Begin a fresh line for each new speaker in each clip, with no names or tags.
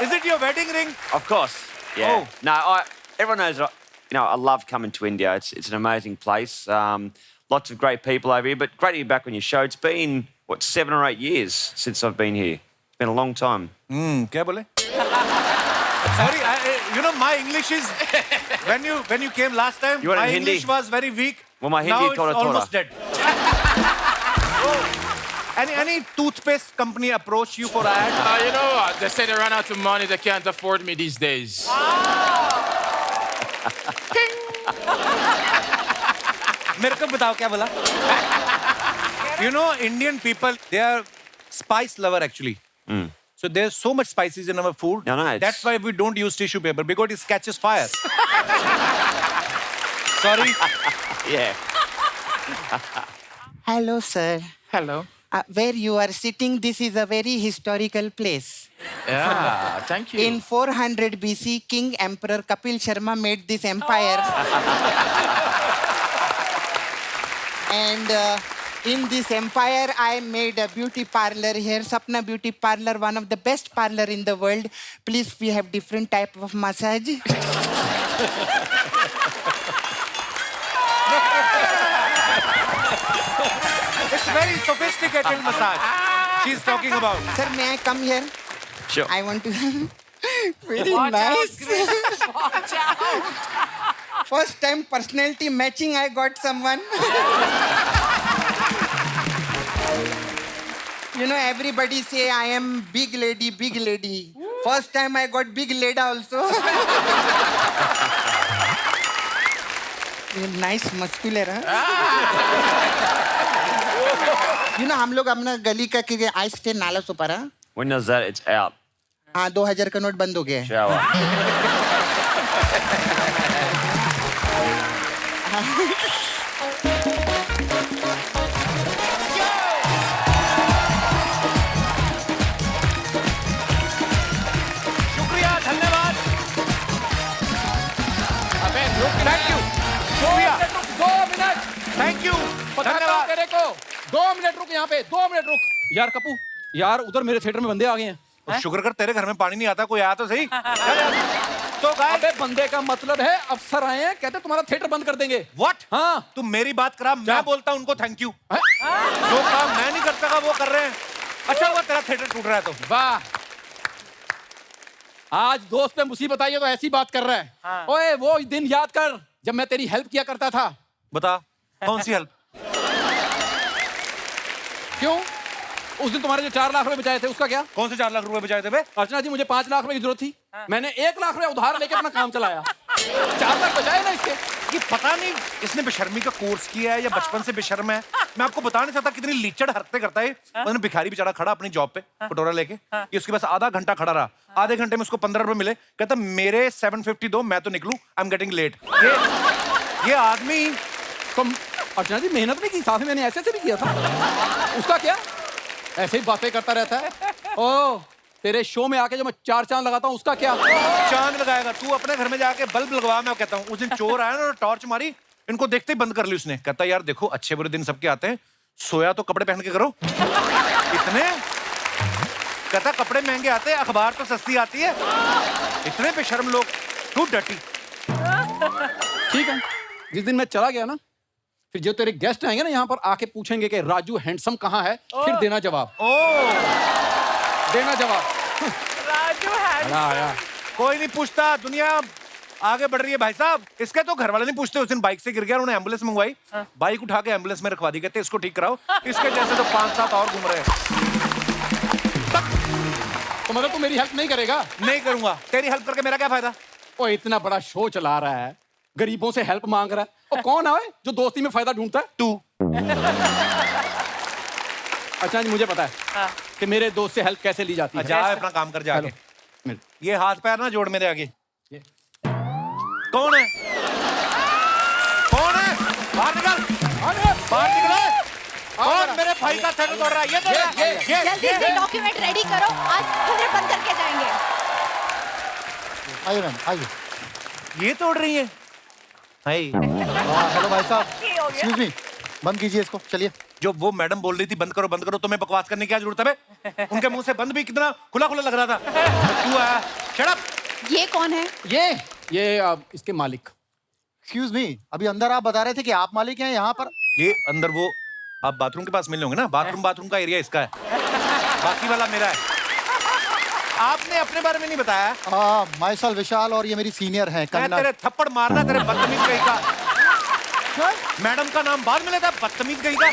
Is it your wedding ring?
Of course. Yeah.
Oh.
No, everyone knows. I love coming to India. It's an amazing place. Lots of great people over here. But great to be back on your show. It's been 7 or 8 years since I've been here. It's been a long time.
क्या बोले? Sorry, my English is when you came last time.
You want
My
in Hindi?
English was very weak.
Well, my Hindi
now it's
thoda.
almost dead. Any toothpaste company approach you for ad?
You know what? They say they run out of money. They can't afford me these days.
मेरे को बताओ क्या बोला? You know, Indian people, they are spice lover actually. So there's so much spices in our food.
No, it's...
That's why we don't use tissue paper because it catches fire. Sorry.
Yeah.
Hello, sir.
Hello.
Where you are sitting, this is a very historical place.
Yeah, thank you.
In 400 BC, King Emperor Kapil Sharma made this empire. And in this empire, I made a beauty parlor here, Sapna Beauty Parlor, one of the best parlor in the world. Please, we have different type of massage.
It's very sophisticated massage she's talking about.
Sir, may I come here?
Sure.
I want to... Very nice.
Watch out.
First time personality matching, I got someone. You know, everybody say I am big lady, big lady. First time I got big lady also. Nice, muscular, huh? You know, हम लोग अपना गली का कि I stay नाला Sopara.
When does that? It's out.
हाँ, 2000 का note बंद हो गया है.
Shower.
शुक्रिया, धन्यवाद.
अबे रुक ना.
Thank you. शुक्रिया.
2 मिनट.
Thank you.
बताता हूँ
धन्यवाद.
तेरे को. 2 मिनट रुक यहाँ पे. 2 मिनट रुक. यार कपूर, यार उधर मेरे थिएटर में बंदे आ गए हैं.
शुक्र कर तेरे घर में पानी नहीं आता, कोई आया तो सही. तो गाइस,
अबे बंदे का मतलब है अफसर आए हैं, कहते तुम्हारा थिएटर बंद कर देंगे.
व्हाट?
हाँ.
तू मेरी बात करा, मैं बोलता हूं उनको थैंक यू. जो काम मैं नहीं कर सका वो कर रहे हैं. अच्छा हुआ तेरा थिएटर टूट रहा है तो.
वाह. आज दोस्त पे मुसीबत आई है तो ऐसी बात कर रहा है. ओए वो दिन याद कर जब मैं तेरी हेल्प किया करता था.
बता कौन सी हेल्प?
क्यों? उस दिन तुम्हारे जो 4 लाख रुपए बचाए थे उसका क्या?
कौन से 4 लाख रुपए बचाए थे बे?
अर्चना जी, मुझे 5 लाख रुपए की जरूरत थी. मैंने 1 लाख रुपए उधार लेके अपना काम चलाया. 4 लाख बचाए ना इसके.
ये पता नहीं इसने बेशर्मी का कोर्स किया है या बचपन से बेशर्म है. मैं आपको बता नहीं सकता कितनी लीचड़ हरकतें करता है. मैंने भिखारी बेचारा खड़ा अपनी जॉब पे कटोरा लेके, ये उसके पास आधा घंटा खड़ा रहा. आधे घंटे में उसको 15 रुपए मिले. कहता मेरे 750 दो, मैं तो निकलूं, आई एम गेटिंग लेट. ये आदमी.
तुम अर्चना जी मेहनत नहीं की, साथ में मैंने ऐसे भी किया था. उसका क्या? ऐसे ही बातें करता रहता है. ओ तेरे शो में आके जो मैं 4 चांद लगाता हूँ उसका क्या?
चांद लगाएगा तू अपने घर में जाके बल्ब लगवा. मैं कहता हूँ उस दिन चोर आया ना, टॉर्च मारी, इनको देखते ही बंद कर ली उसने. कहता यार देखो अच्छे बुरे दिन सबके आते हैं, सोया तो कपड़े पहन के करो. इतने कहता कपड़े महंगे आते हैं, अखबार तो सस्ती आती है. इतने बेशर्म लोग. टू डटी.
ठीक है, जिस दिन मैं चला गया ना, फिर जो तेरे गेस्ट आएंगे ना यहाँ पर आके पूछेंगे कि राजू हैंडसम कहाँ है, फिर देना जवाब. देना जवाब.
राजू है.
कोई नहीं पूछता, दुनिया आगे बढ़ रही है भाई साहब. इसके तो घर वाले नहीं पूछते. उस दिन बाइक से गिर गया, उन्होंने एम्बुलेंस मंगवाई. बाइक उठा के एम्बुलेंस में रखवा दी, कहते इसको ठीक कराओ. इसके जैसे तो 5-7 और घूम रहे हैं.
तो मतलब तू मेरी हेल्प नहीं करेगा?
नहीं करूंगा. तेरी हेल्प करके मेरा क्या फायदा?
ओ इतना बड़ा शो चला रहा है, गरीबों से हेल्प मांग रहा है. और कौन है जो दोस्ती में फायदा ढूंढता है?
तू.
अच्छा जी, मुझे पता है कि मेरे दोस्त से हेल्प कैसे ली जाती है.
जा अपना काम कर जाके. ये हाथ पैर ना जोड़ मेरे आगे. कौन है? कौन है? बाहर निकल. बाहर निकलो. कौन मेरे भाई का थिएटर तोड़ रहा है? ये तोड़ रहा है.
जल्दी से डॉक्यूमेंट रेडी करो, आज थिएटर बंद करके जाएंगे.
आइए मैम आइए.
ये तोड़ रही है.
हेलो भाई साहब, एक्सक्यूज मी, बंद कीजिए इसको. चलिए.
जो वो मैडम बोल रही थी बंद करो, तुम्हें बकवास करने की क्या जरूरत है बे? उनके मुंह से बंद भी कितना खुला खुला लग रहा था। तू आया, शट अप।
ये कौन है?
ये इसके मालिक।
एक्सक्यूज मी, अभी अंदर आप बता रहे थे कि आप मालिक हैं यहाँ पर।
ये अंदर वो आप बाथरूम के पास मिलने होंगे ना, बाथरूम का एरिया इसका है, बाकी वाला मेरा है। आपने अपने बारे में नहीं बताया।
माइसल विशाल और ये मेरी सीनियर हैं
मैं
कंगना।
तेरे थप्पड़ मारना, तेरे बदतमीज कहीं का। मैडम का नाम बाद में लेता, बदतमीज कहीं का।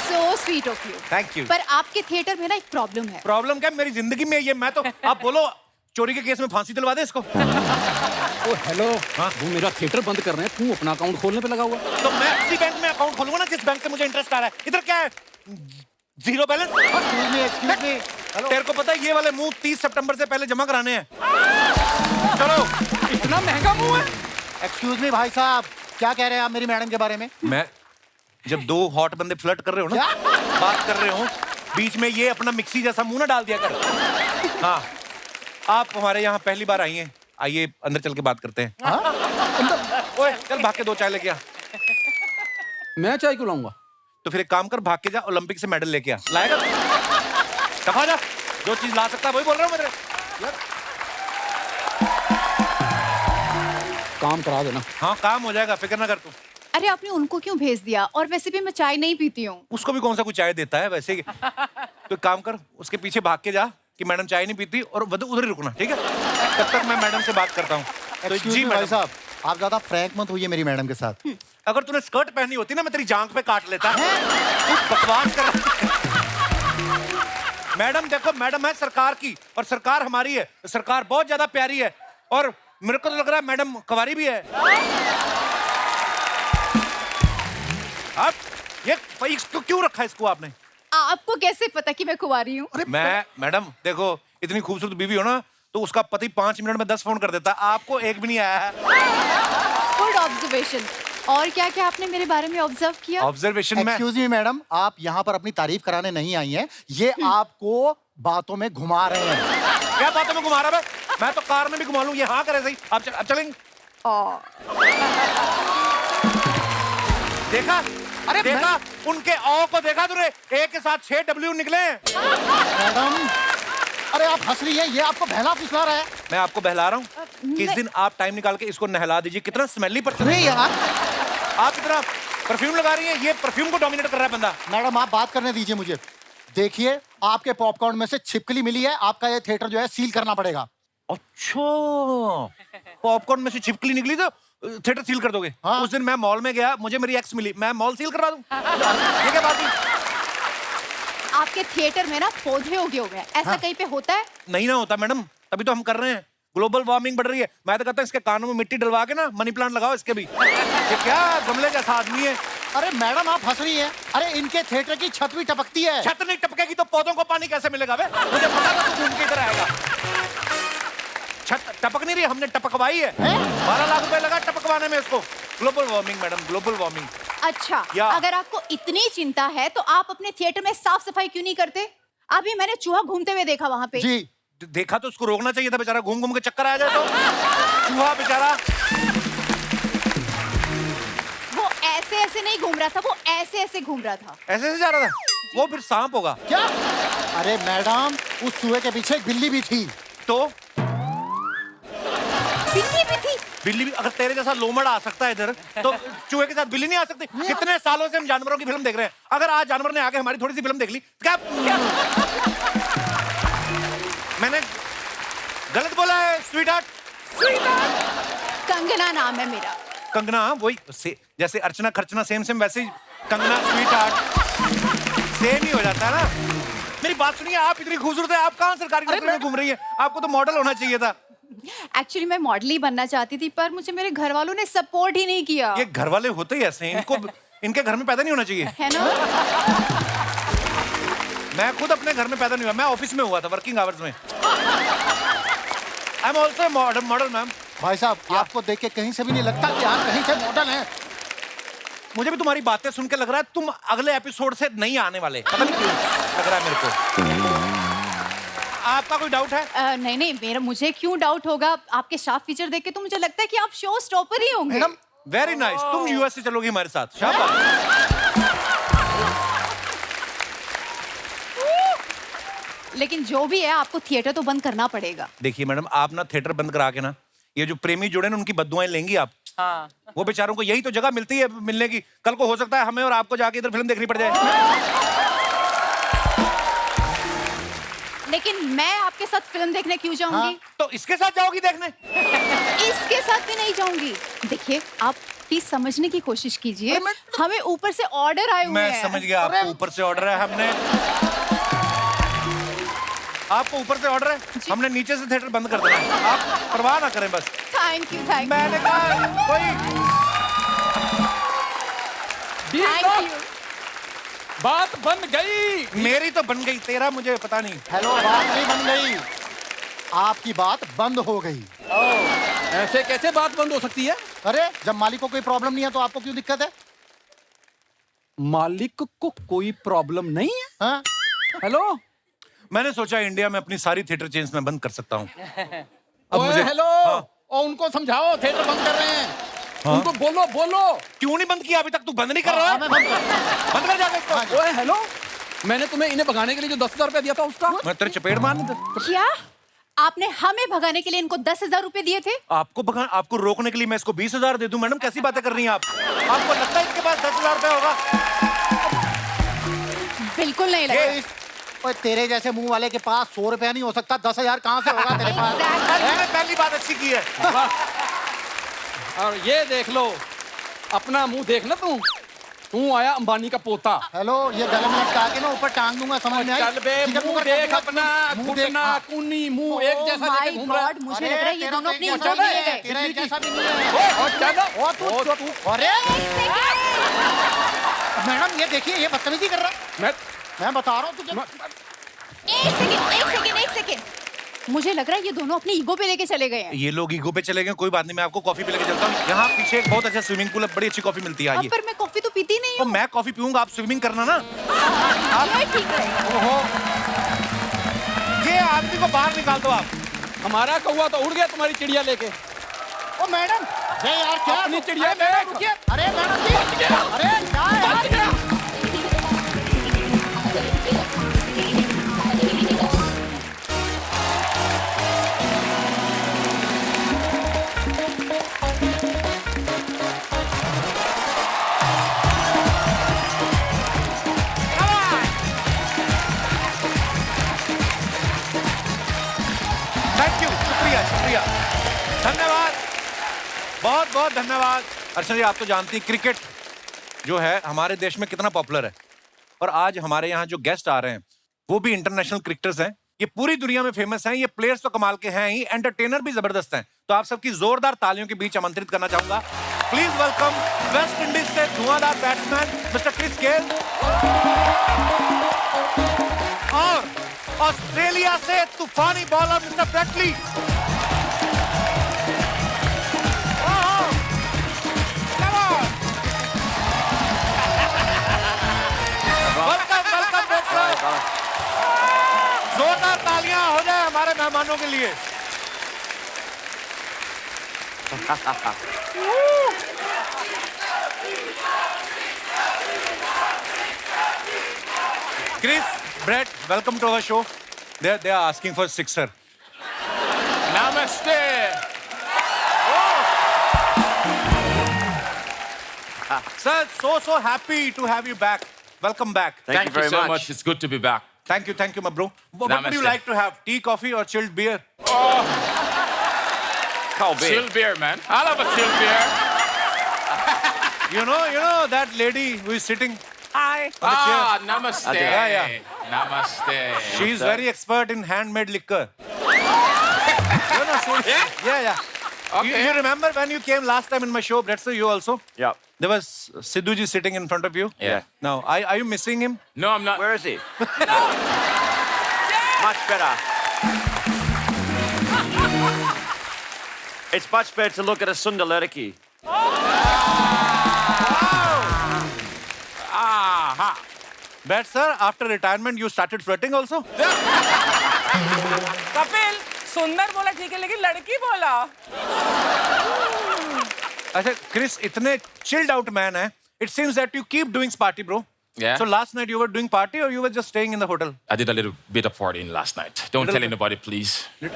So sweet of you.
Thank you.
पर आपके थिएटर में ना एक प्रॉब्लम है।
प्रॉब्लम क्या मेरी जिंदगी में ये, मैं तो आप बोलो चोरी के केस में फांसी दिलवा दे इसको।
ओ हेलो, वो मेरा थिएटर बंद कर रहे हैं, तू अपना अकाउंट खोलने पे लगा हुआ।
तो मैं उसी बैंक में अकाउंट खोलूंगा ना जिस बैंक से मुझे इंटरेस्ट आ रहा है। इधर क्या है, जीरो बैलेंस।
एक्सक्यूज मी,
तेरे को पता है ये वाले मुंह 30 सितंबर से पहले जमा कराने हैं। चलो।
इतना महंगा मुंह है।
एक्सक्यूज मी भाई साहब, क्या कह रहे हैं आप मेरी मैडम के बारे में?
मैं जब दो हॉट बंदे फ्लर्ट कर रहे हो ना, बात कर रहे हो, बीच में ये अपना मिक्सी जैसा मुंह ना डाल दिया कर। हाँ, आप हमारे यहाँ पहली बार आई हैं, आइए अंदर चल के बात करते हैं। ओए चल भाग के 2 चाय लेके आ।
मैं चाय क्यों लाऊंगा?
तो फिर एक काम कर, भाग के जा, ओलंपिक से मेडल लेके आ। लाएगा? दफा जा, जो चीज ला सकता है वही बोल रहा हूँ मैं तेरे।
काम करा देना।
हाँ काम हो जाएगा, फिक्र ना कर तू।
अरे आपने उनको क्यों भेज दिया? और वैसे भी मैं चाय नहीं पीती हूँ।
उसको भी कौन सा कुछ चाय देता है वैसे ही। तो एक काम कर, उसके पीछे भाग के जा कि मैडम चाय नहीं पीती, और उधर ही रुकना, ठीक है? तब तक मैं मैडम से बात करता हूँ। तो
एक्सक्यूज मी भाई साहब, आप ज्यादा फ्रैंक मत होइए मेरी मैडम के साथ।
अगर तूने स्कर्ट पहनी होती ना, मैं तेरी जांघ पे काट लेता। तू बकवास कर रहा है। मैडम देखो, मैडम है सरकार की और सरकार हमारी है। सरकार बहुत ज्यादा प्यारी है और मेरे को तो लग रहा है मैडम कुंवारी भी है। अब ये इसको क्यों रखा है इसको आपने?
आपको कैसे पता कि मैं कुंवारी हूँ?
मैं मैडम देखो, इतनी खूबसूरत बीवी हो ना तो उसका पति 5 मिनट में 10 फोन कर देता, आपको एक भी नहीं आया है।
Good observation. और क्या क्या आपने मेरे बारे में ऑब्जर्व किया?
ऑब्जर्वेशन में
एक्सक्यूज मी मैडम, आप यहाँ पर अपनी तारीफ कराने नहीं आई हैं, ये आपको बातों में घुमा रहे हैं।
क्या बातों में घुमा रहा है? मैं तो कार में भी घुमा लूं, ये हाँ करे सही। अब चलेंगे। देखा? अरे देखा? उनके औ को देखा तूने? ए के साथ 6 W निकले हैं।
मैडम, अरे आप हंस रही हैं, ये आपको बहला फुसला रहा है।
मैं आपको बहला रहा हूँ कि इस दिन आप टाइम निकाल के इसको नहला दीजिए। कितना स्मेली पर्सन है
यार,
आप, इतना परफ्यूम लगा रही हैं, ये परफ्यूम को डोमिनेट कर रहा है बंदा।
मैडम आप बात करने दीजिए मुझे। देखिए, आपके पॉपकॉर्न में से छिपकली मिली है, आपका ये थिएटर जो है सील करना पड़ेगा।
अच्छा, पॉपकॉर्न में से छिपकली निकली तो थिएटर सील कर दोगे?
हाँ।
उस दिन मैं मॉल में गया, मुझे मेरी एक्स मिली, मैं मॉल सील करवा दूं? ये क्या बात है?
आपके थिएटर में ना पौधे उगे हुए हैं, ऐसा कहीं पे होता है?
नहीं ना होता मैडम, तभी तो हम कर रहे हैं। ग्लोबल वार्मिंग बढ़ रही है। मैं तो कहता हूँ इसके कानों में मिट्टी डलवा के ना मनी प्लांट लगाओ इसके भी। ये क्या गमले जैसा आदमी है?
अरे मैडम आप हंस रही हैं, अरे इनके थिएटर की छत भी टपकती है।
छत नहीं टपकेगी तो पौधों को पानी कैसे मिलेगा बे? मुझे पता था तू घूम के इधर आएगा। छत टपक नहीं रही, हमने टपकवाई है। 12 लाख रुपए लगा टपकवाने में इसको। Global warming madam, global warming.
अच्छा,
या।
अगर आपको इतनी चिंता है तो आप अपने थिएटर में साफ सफाई क्यों नहीं करते? अभी मैंने चूहा घूमते हुए देखा वहां पे।
जी,
देखा तो उसको रोकना चाहिए था, बेचारा घूम घूम के चक्कर आ जाए तो। चूहा बेचारा
वो ऐसे ऐसे नहीं घूम रहा था, वो ऐसे ऐसे घूम रहा था।
ऐसे ऐसे जा रहा था, वो फिर सांप होगा
क्या? अरे मैडम, उस चूहे के पीछे एक बिल्ली भी थी।
तो
बिल्ली भी थी?
बिल्ली भी, अगर तेरे जैसा लोमड़ आ सकता है इधर तो चूहे के साथ बिल्ली नहीं आ सकती? कितने सालों से हम जानवरों की फिल्म देख रहे हैं, अगर आज जानवर ने आके हमारी थोड़ी सी फिल्म देख ली क्या? मैंने गलत बोला है? Sweet heart?
कंगना नाम है मेरा।
कंगना, वही जैसे अर्चना खर्चना सेम सेम, वैसे ही कंगना स्वीट हार्ट सेम ही हो जाता है ना। मेरी बात सुनिए, आप इतनी खूबसूरत है, आप कहाँ सरकारी नौकरी में घूम रही है? आपको तो मॉडल होना चाहिए था।
एक्चुअली मैं मॉडल ही बनना चाहती थी, पर मुझे मेरे घर वालों ने सपोर्ट ही नहीं किया।
ये घर वाले होते ही ऐसे हैं, इनको इनके घर में पैदा नहीं होना चाहिए।
है ना?
मैं खुद अपने घर में पैदा नहीं हुआ, मैं ऑफिस में हुआ था, वर्किंग आवर्स में। I am also model ma'am.
भाई साहब, आपको देख के कहीं से भी नहीं लगता कि आप कहीं से मॉडल हैं।
मुझे भी तुम्हारी बातें सुन के लग रहा है तुम अगले एपिसोड से नहीं आने वाले, पता नहीं क्यों लग रहा है मेरे को। आपका कोई डाउट है?
नहीं नहीं, मेरा मुझे क्यों डाउट होगा? आपके शार्प फीचर देख के तो मुझे लगता है कि आप शो स्टॉपर ही होंगे।
मैडम,
वेरी नाइस, तुम यूएस से चलोगी हमारे साथ। शाबाश।
लेकिन जो भी है आपको थिएटर तो बंद करना पड़ेगा।
देखिए मैडम, आप ना थिएटर बंद करा के ना, ये जो प्रेमी जुड़े ना उनकी बद्दुआएं लेंगी आप।
हाँ।
वो बेचारों को यही तो जगह मिलती है मिलने की। कल को हो सकता है हमें और आपको जाके इधर फिल्म देखनी पड़ जाए।
लेकिन मैं आपके साथ फिल्म देखने क्यों जाऊंगी?
तो इसके साथ जाओगी देखने?
इसके साथ भी नहीं जाऊंगी। देखिए आप प्लीज समझने की कोशिश कीजिए, हमें ऊपर से ऑर्डर आए हुए हैं।
मैं समझ गया, आपको ऊपर से ऑर्डर है। आपको ऊपर से ऑर्डर है, हमने नीचे से थिएटर बंद कर देना है। आप परवाह ना करें बस।
थैंक यू
मैंने कहा कोई
थैंक यू।
बात बन गई।
मेरी तो बन गई, तेरा मुझे पता नहीं।
हेलो, बात नहीं बन गई, आपकी बात बंद हो गई।
ऐसे कैसे बात बंद हो सकती है?
अरे जब मालिक को कोई प्रॉब्लम नहीं है तो आपको क्यों दिक्कत है?
मालिक को कोई प्रॉब्लम नहीं है?
हाँ?
हेलो,
मैंने सोचा इंडिया में अपनी सारी थिएटर चेन्स में बंद कर सकता हूँ। अब
ओए, हेलो। और उनको समझाओ थिएटर बंद कर रहे हैं। उनको बोलो बोलो।
क्यों नहीं बंद किया अभी तक? तू बंद नहीं कर रहा है? बंद कर जाके इसको।
ओए हेलो, मैंने तुम्हें इन्हें भगाने के लिए जो 10,000 रुपया दिया था उसका।
मैं तेरे चपेट मारने दे।
क्या आपने हमें भगाने के लिए इनको 10,000 रुपए दिए थे?
आपको रोकने के लिए मैं इसको 20,000 दे दूं? मैडम कैसी बातें कर रही हैं आप? आपको लगता है इसके पास 10,000 रुपया होगा?
बिल्कुल नहीं लगा।
ओए, तेरे जैसे मुंह वाले के पास 100 रुपया नहीं हो सकता, 10,000 कहाँ से होगा तेरे पास?
मैंने पहली बात अच्छी की है।
और ये देख लो, अपना मुंह देखना तू आया अंबानी का पोता।
हेलो, ये गले में लटका के ना ऊपर टांग दूंगा, समझ में आई?
चल बे,
चिकन
मुंह
मुकर
देख
कर
अपना,
मुंह देख,
घुटना,
हाँ।
कुन्नी, मुंह एक जैसा
माय
लेके घूम रहा है।
गॉड, मुझे
अरे,
लग रहा है ये
तेरा
दोनों
तो
अपनी
एक
उंगलियों
जैसा
में
भी
ले
है,
गए।
तेरा एक जैसा भी नहीं है।
और चलो,
तू अरे मैडम, ये देखिए, ये बदतमीजी कर रहा है। मैं बता रहा हूँ तुझे।
एक सेकंड। मुझे लग रहा है ये दोनों अपनी ईगो पे लेके चले गए हैं।
ये लोग ईगो पे चले गए, कोई बात नहीं, मैं आपको कॉफी पे लेके चलता हूँ। यहाँ पीछे एक बहुत अच्छा स्विमिंग पूल है, बड़ी अच्छी कॉफी मिलती है। आइए।
पर मैं कॉफी तो पीती नहीं
तो
हूँ।
मैं कॉफी पीऊंगा, आप स्विमिंग करना ना।
ये ठीक रहेगा।
ओहो, ये आदमी को बाहर निकाल दो आप।
हमारा कौवा तो उड़ गया तुम्हारी चिड़िया लेके।
ओ मैडम, ये यार क्या
अपनी चिड़िया
अरे मैडम,
देख।
रुकिए। अरे मैडम जी, अरे क्या है यार?
थैंक यू, शुक्रिया, धन्यवाद, बहुत बहुत धन्यवाद। अर्चना जी, आप तो जानती हैं क्रिकेट जो है हमारे देश में कितना पॉपुलर है, और आज हमारे यहाँ जो गेस्ट आ रहे हैं वो भी इंटरनेशनल क्रिकेटर्स हैं। ये पूरी दुनिया में फेमस हैं। ये प्लेयर्स तो कमाल के हैं ही, एंटरटेनर भी जबरदस्त हैं। तो आप सबकी जोरदार तालियों के बीच आमंत्रित करना चाहूंगा। प्लीज वेलकम वेस्ट इंडीज से धुआंधार बैट्समैन मिस्टर क्रिस गेल, और ऑस्ट्रेलिया से तूफानी बॉलर मिस्टर ब्रेटली। वेलकम। जोरदार तालियां हो जाए हमारे मेहमानों के लिए। Chris, Brett, welcome to our show. They are asking for sixer.
Namaste.
Sir, so happy to have you back. Welcome back.
Thank you very
so
much.
much. It's good to be back.
Thank you, my bro. What would you
Namaste.
like to have? Tea, coffee, or chilled beer?
Cold beer.
Chill beer, man. I love a chill beer.
You know that lady who is sitting
Hi.
on the chair.
Namaste.
Yeah.
Namaste.
She is very expert in handmade liquor. Yeah.
Okay.
You remember when you came last time in my show, Brett, sir, you also?
Yep.
There was Sidhuji sitting in front of you.
Yeah.
Now, are you missing him?
No, I'm not.
Where is he? Much better. It's much better to look at a Sundar Leriki.
Aha.
Brett, sir, after retirement, you started flirting also?
Kapil सुंदर बोला ठीक है लेकिन लड़की बोला।
अच्छा, Chris, इतने chilled out man है. It seems that you keep doing party, bro.
Yeah?
So last night you were doing party or you were just staying in the hotel?
I did a little bit of partying last night. Don't
Little
tell
bit.
anybody, please.
No.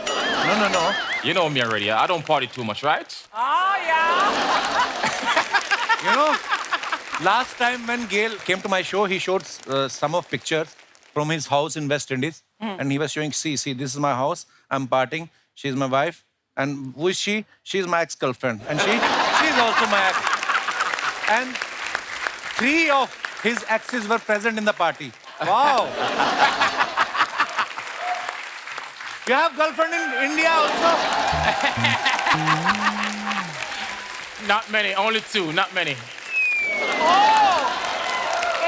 You know me already. I don't party too much, right?
Oh, yeah.
You know, last time when Gail came to my show, he showed some of pictures from his house in West Indies. And he was showing, see, this is my house. I'm partying. She's my wife. And who is she? She's my ex-girlfriend. And she's also my ex. And 3 of his exes were present in the party. Wow. You have girlfriend in India also?
Not many. Only 2. Not many.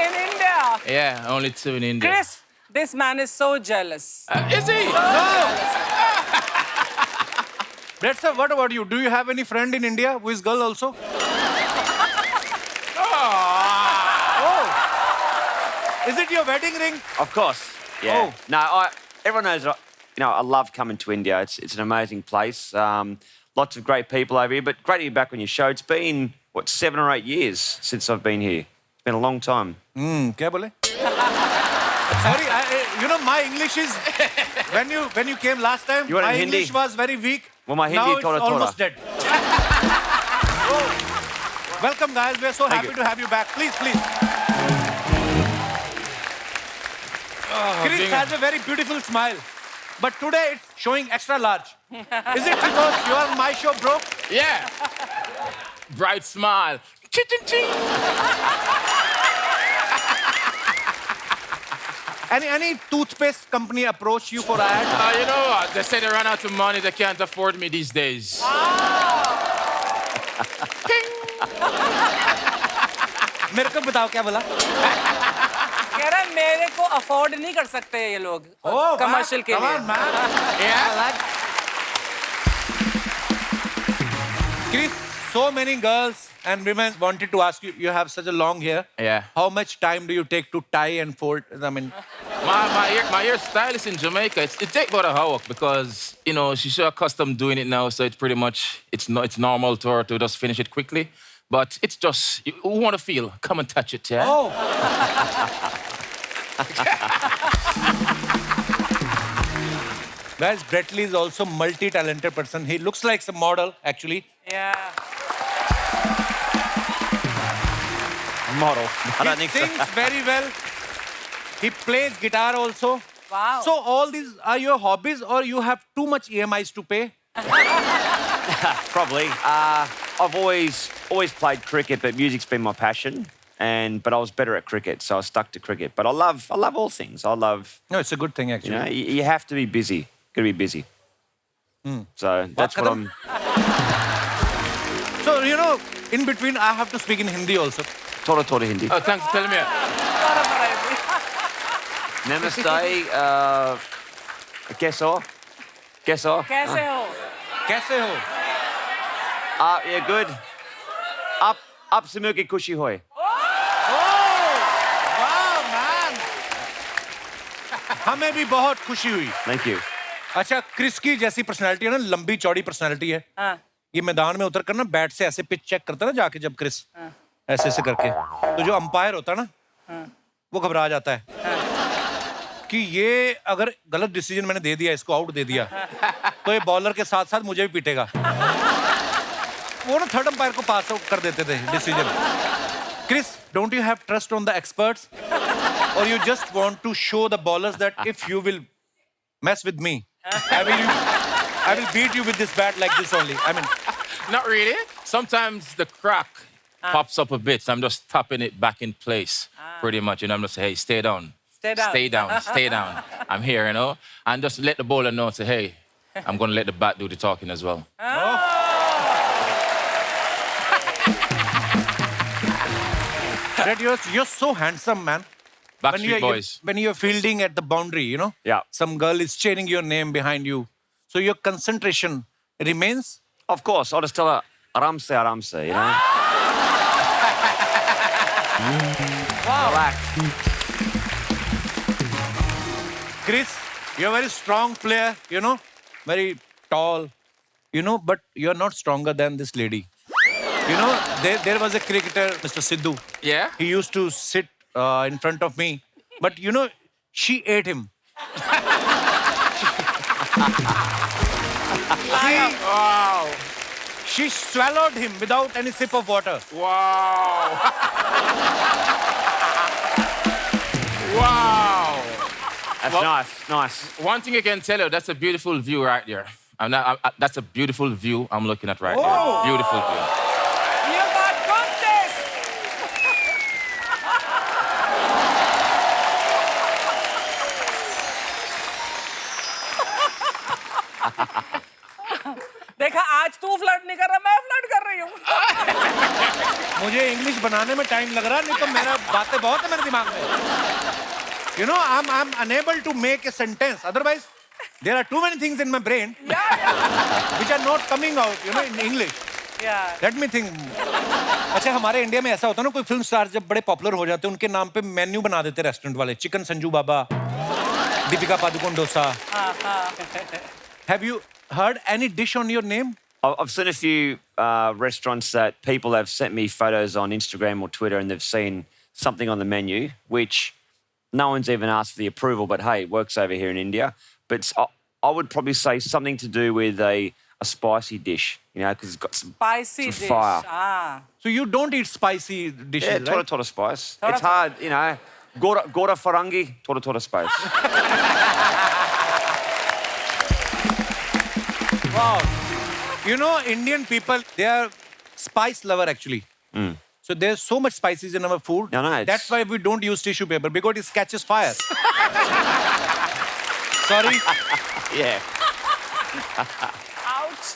In India.
Yeah, only 2 in India.
Chris, this man is so jealous.
Is he?
Brett sir, what about you? Do you have any friend in India who is girl also? Oh. Is it your wedding ring?
Of course. Yeah.
Oh.
No, everyone knows. I love coming to India. It's an amazing place. Lots of great people over here. But great to be back on your show. It's been 7 or 8 years since I've been here. It's been a long time.
क्या बोले? Sorry, my English is when you came last time.
You want it
My
in Hindi?
English was very weak.
Well, my Hindi
now it's
thoda.
almost dead. Oh. Welcome, guys. We're so happy
you.
to have you back. Please. Chris
Ding.
has a very beautiful smile, but today it's showing extra large. Is it because you are on my show, bro?
Yeah. Bright smile. Ching.
Any toothpaste company approach you for ad?
You know what? They say they run out of money. They can't afford me these days.
मेरे को बताओ क्या बोला?
कह रहा है मेरे को अफोर्ड नहीं कर सकते ये लोग कमर्शियल के
Come
लिए
on, man.
Yeah?
Chris, so many girls and women wanted to ask you. You have such a long hair.
Yeah.
How much time do you take to tie and fold? I mean,
My hairstylist in Jamaica, it takes about an hour because, she's so accustomed doing it now, so it's pretty much, it's normal to her to just finish it quickly. But it's just, who want to feel? Come and touch it, yeah?
oh. Guys, Brett Lee is also multi-talented person. He looks like a model, actually.
Yeah.
Model. I don't
He
think so.
sings very well. He plays guitar also.
Wow.
So all these are your hobbies or you have too much EMIs to pay?
Probably. I've always played cricket, but music's been my passion. But I was better at cricket, so I stuck to cricket. But I love all things. I love,
No, it's a good thing, actually.
you have to be busy. Got to be busy. So that's what I'm.
So, in between, I have to speak in Hindi also.
Thoda Hindi.
Oh, thanks for telling me.
Namaste. Keso.
कैसे हो
Kaise ho?
Yeah, good. Up se milke khushi hoy.
Wow, man! हमें भी बहुत खुशी हुई.
Thank you.
अच्छा, Chris की जैसी पर्सनालिटी है ना, लंबी चौड़ी पर्सनालिटी है.
हाँ.
ये मैदान में उतर कर ना बैट से ऐसे पिच चेक करता है ना जाके जब क्रिस ऐसे करके, तो जो अंपायर होता है ना, वो घबरा जाता है कि ये अगर गलत डिसीजन मैंने दे दिया, इसको आउट दे दिया, तो ये बॉलर के साथ साथ मुझे भी पीटेगा. वो ना थर्ड अंपायर को पास आउट कर देते थे decision. Chris, don't you have trust on the experts और you just want to show the bowlers that if you will mess with me, I will beat you with this bat like this only. I mean,
Not really. Sometimes the crack pops up a bit, so I'm just tapping it back in place, pretty much. I'm just say, hey, stay down.
Stay down.
Stay down. Stay down. I'm here, and just let the bowler know, say, hey, I'm going to let the bat do the talking as well.
Brett, you're so handsome, man.
Backstreet Boys.
When you're fielding at the boundary,
Yeah.
some girl is cheering your name behind you. So your concentration remains.
Of course, I'll just tell her, aramse, Relax.
Chris, you're a very strong player, very tall, but you're not stronger than this lady. There was a cricketer, Mr. Sidhu.
Yeah?
He used to sit in front of me, but you know, she ate him. She swallowed him without any sip of water.
Wow. Wow.
That's
Well-
nice, nice.
One thing I can tell you, that's a beautiful view right there. That's a beautiful view I'm looking at right now. Beautiful view.
You got good taste. देखा आज तू flirt नहीं कर रहा मैं flirt कर रही हूँ
मुझे इंग्लिश बनाने में टाइम लग रहा, नहीं तो मेरा बातें बहुत है मेरे दिमाग में. You know, I'm unable to make a sentence. Otherwise, there are too many things in my brain which are not coming out, you know, in English.
Yeah.
Let me think. अच्छा, हमारे इंडिया में ऐसा होता है ना, कोई film star जब बड़े पॉपुलर हो जाते हैं उनके नाम पे मेन्यू बना देते हैं रेस्टोरेंट वाले. Chicken Sanju Baba, Deepika Padukone dosa. Have you heard any dish on your name?
I've seen a few restaurants that people have sent me photos on Instagram or Twitter, and they've seen something on the menu, which no one's even asked for the approval, but hey, it works over here in India. But I would probably say something to do with a spicy dish, you know, because it's got some
Spicy
some
dish.
fire.
Ah.
So you don't eat spicy dishes,
Yeah,
right?
tora spice.
Tora
It's hard, you know. Gora farangi, tora spice.
Wow. You know, Indian people, they are spice lover actually. So there's so much spices in our food.
No, it's-
That's why we don't use tissue paper, because it catches fire. Sorry.
Yeah.
Ouch.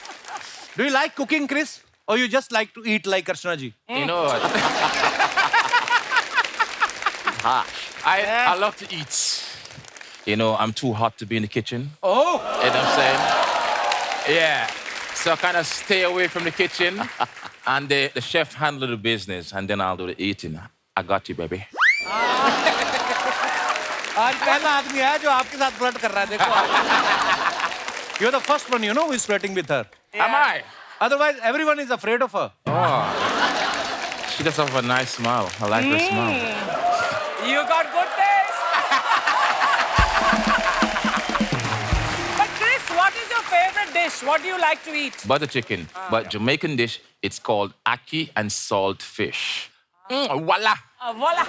Do you like cooking, Chris? Or you just like to eat like Archana ji?
You know what? I love to eat. You know, I'm too hot to be in the kitchen.
Oh.
You know what I'm saying? Yeah. So I kind of stay away from the kitchen, and the chef handle the business, and then I'll do the eating. I got you, baby.
आज पहला आदमी है जो आपके साथ flirt कर रहा है, देखो. You're the first one, you know, who is flirting with her.
Am I?
Otherwise, everyone is afraid of her.
She does have a nice smile. I like her smile.
You got good taste. But Chris, what is your favorite dish? What do you like to eat?
Butter chicken. But Jamaican dish, it's called ackee and salt fish. Voila.
Voila.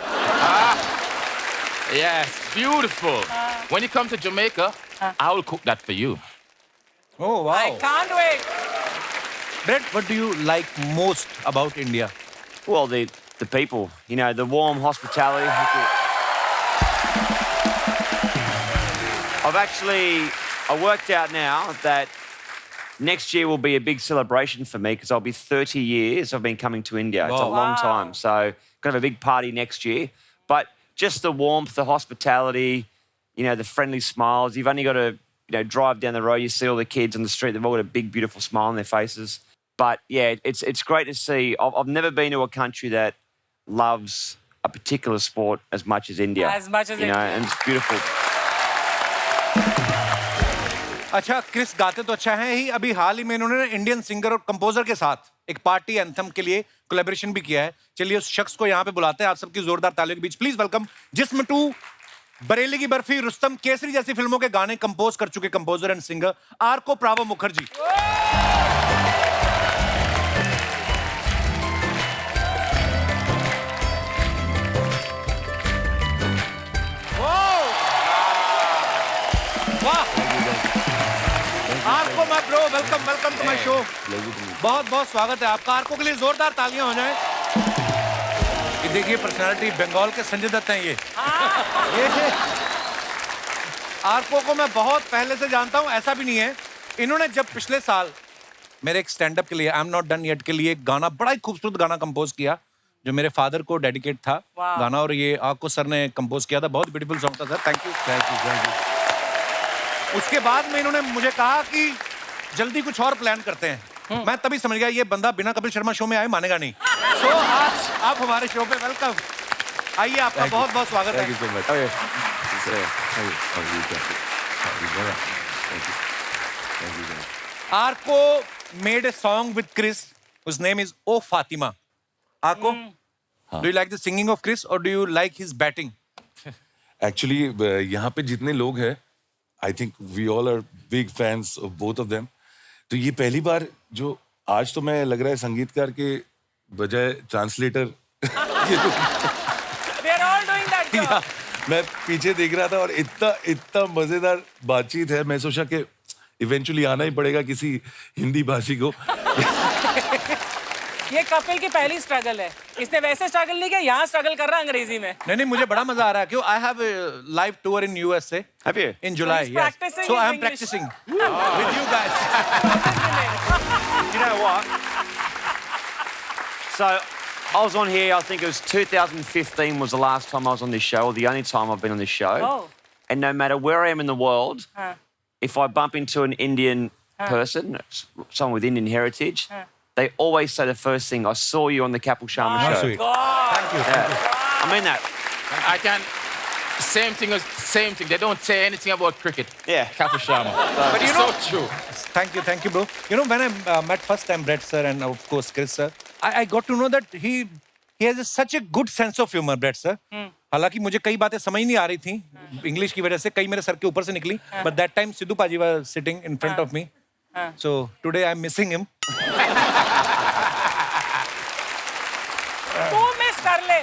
Yes, beautiful. When you come to Jamaica, I will cook that for you.
Oh, wow.
I can't wait.
Brett, what do you like most about India?
Well, the people, you know, the warm hospitality. I worked out now that next year will be a big celebration for me because I'll be 30 years I've been coming to India. It's a
Wow.
long time. So gonna have a big party next year. But just the warmth, the hospitality, you know, the friendly smiles. You've only got to, you know, drive down the road, you see all the kids on the street, they've all got a big, beautiful smile on their faces. But yeah, it's great to see. I've never been to a country that loves a particular sport as much as India.
As much as
you know,
India.
and it's beautiful.
अच्छा, Chris गाते तो अच्छा है ही. अभी हाल ही में इन्होंने Indian singer और composer के साथ एक पार्टी एंथम के लिए कोलैबोरेशन भी किया है. चलिए उस शख्स को यहाँ पे बुलाते हैं. आप सबकी जोरदार तालियों के बीच प्लीज वेलकम जिस्म टू, बरेली की बर्फी, रुस्तम, केसरी जैसी फिल्मों के गाने कंपोज कर चुके composer and singer Arko Pravo Mukherjee. Arko my bro, welcome welcome to my show. बहुत बहुत स्वागत है आपका. आर्को के लिए जोरदार तालियां हो जाएं. ये देखिए पर्सनालिटी बंगाल के संजय दत्त हैं ये. आर्को को मैं बहुत पहले से जानता हूं, ऐसा भी नहीं है. इन्होंने जब पिछले साल मेरे एक स्टैंड अप के लिए I am not done yet के लिए एक गाना, बड़ा ही खूबसूरत गाना कंपोज किया जो मेरे फादर को डेडिकेट था गाना, और ये आर्को सर ने कंपोज किया था. बहुत ब्यूटीफुल सॉन्ग था सर. Thank you. उसके बाद में इन्होंने मुझे कहा कि जल्दी कुछ और प्लान करते हैं. मैं तभी समझ गया ये बंदा बिना कपिल शर्मा शो में आए मानेगा नहीं. तो आज आप हमारे शो पे वेलकम. आइए, आपका बहुत बहुत स्वागत है. Arko made a song with Chris whose name is Oh Fatima. Arko, Do you like the singing of Chris or do you like his batting?
Actually यहाँ पे जितने लोग हैं I think we all are big fans of both of them. तो ये पहली बार जो आज तो मैं लग रहा है संगीतकार के बजाय translator
We are all doing that job.
मैं पीछे देख रहा था और इतना इतना मजेदार बातचीत है. मैं सोचा कि इवेंचुअली आना ही पड़ेगा किसी हिंदी भाषी को.
ये कपिल की पहली स्ट्रगल है. इसने वैसे स्ट्रगल नहीं किया, यहाँ स्ट्रगल कर रहा है अंग्रेजी में.
नहीं मुझे बड़ा मजा आ रहा है क्यों I have a live tour in USA
Have you?
in July.
he's
Yes.
practicing
So
his
I am
English.
practicing with you guys.
You know what? So I was on here, I think it was 2015 was the last time I was on this show, or the only time I've been on this show.
Oh.
And no matter where I am in the world, if I bump into an Indian person, someone with Indian heritage, they always say the first thing, I saw you on the Kapil Sharma show.
Sweet.
God.
Thank you.
Yeah. I mean that.
I can. Same thing. They don't say anything about cricket.
Yeah.
Kapil Sharma.
But you
It's
know,
so true.
thank you, bro. You know, when I met first time Brett sir and of course Chris sir, I got to know that he has such a good sense of humor, Brett sir. हालांकि मुझे कई बातें समझ नहीं आ रही थी English की वजह से, कई मेरे सर के ऊपर से निकली. But that time Sidhu paaji was sitting in front of me. So today I'm missing him.
तू मिस कर ले.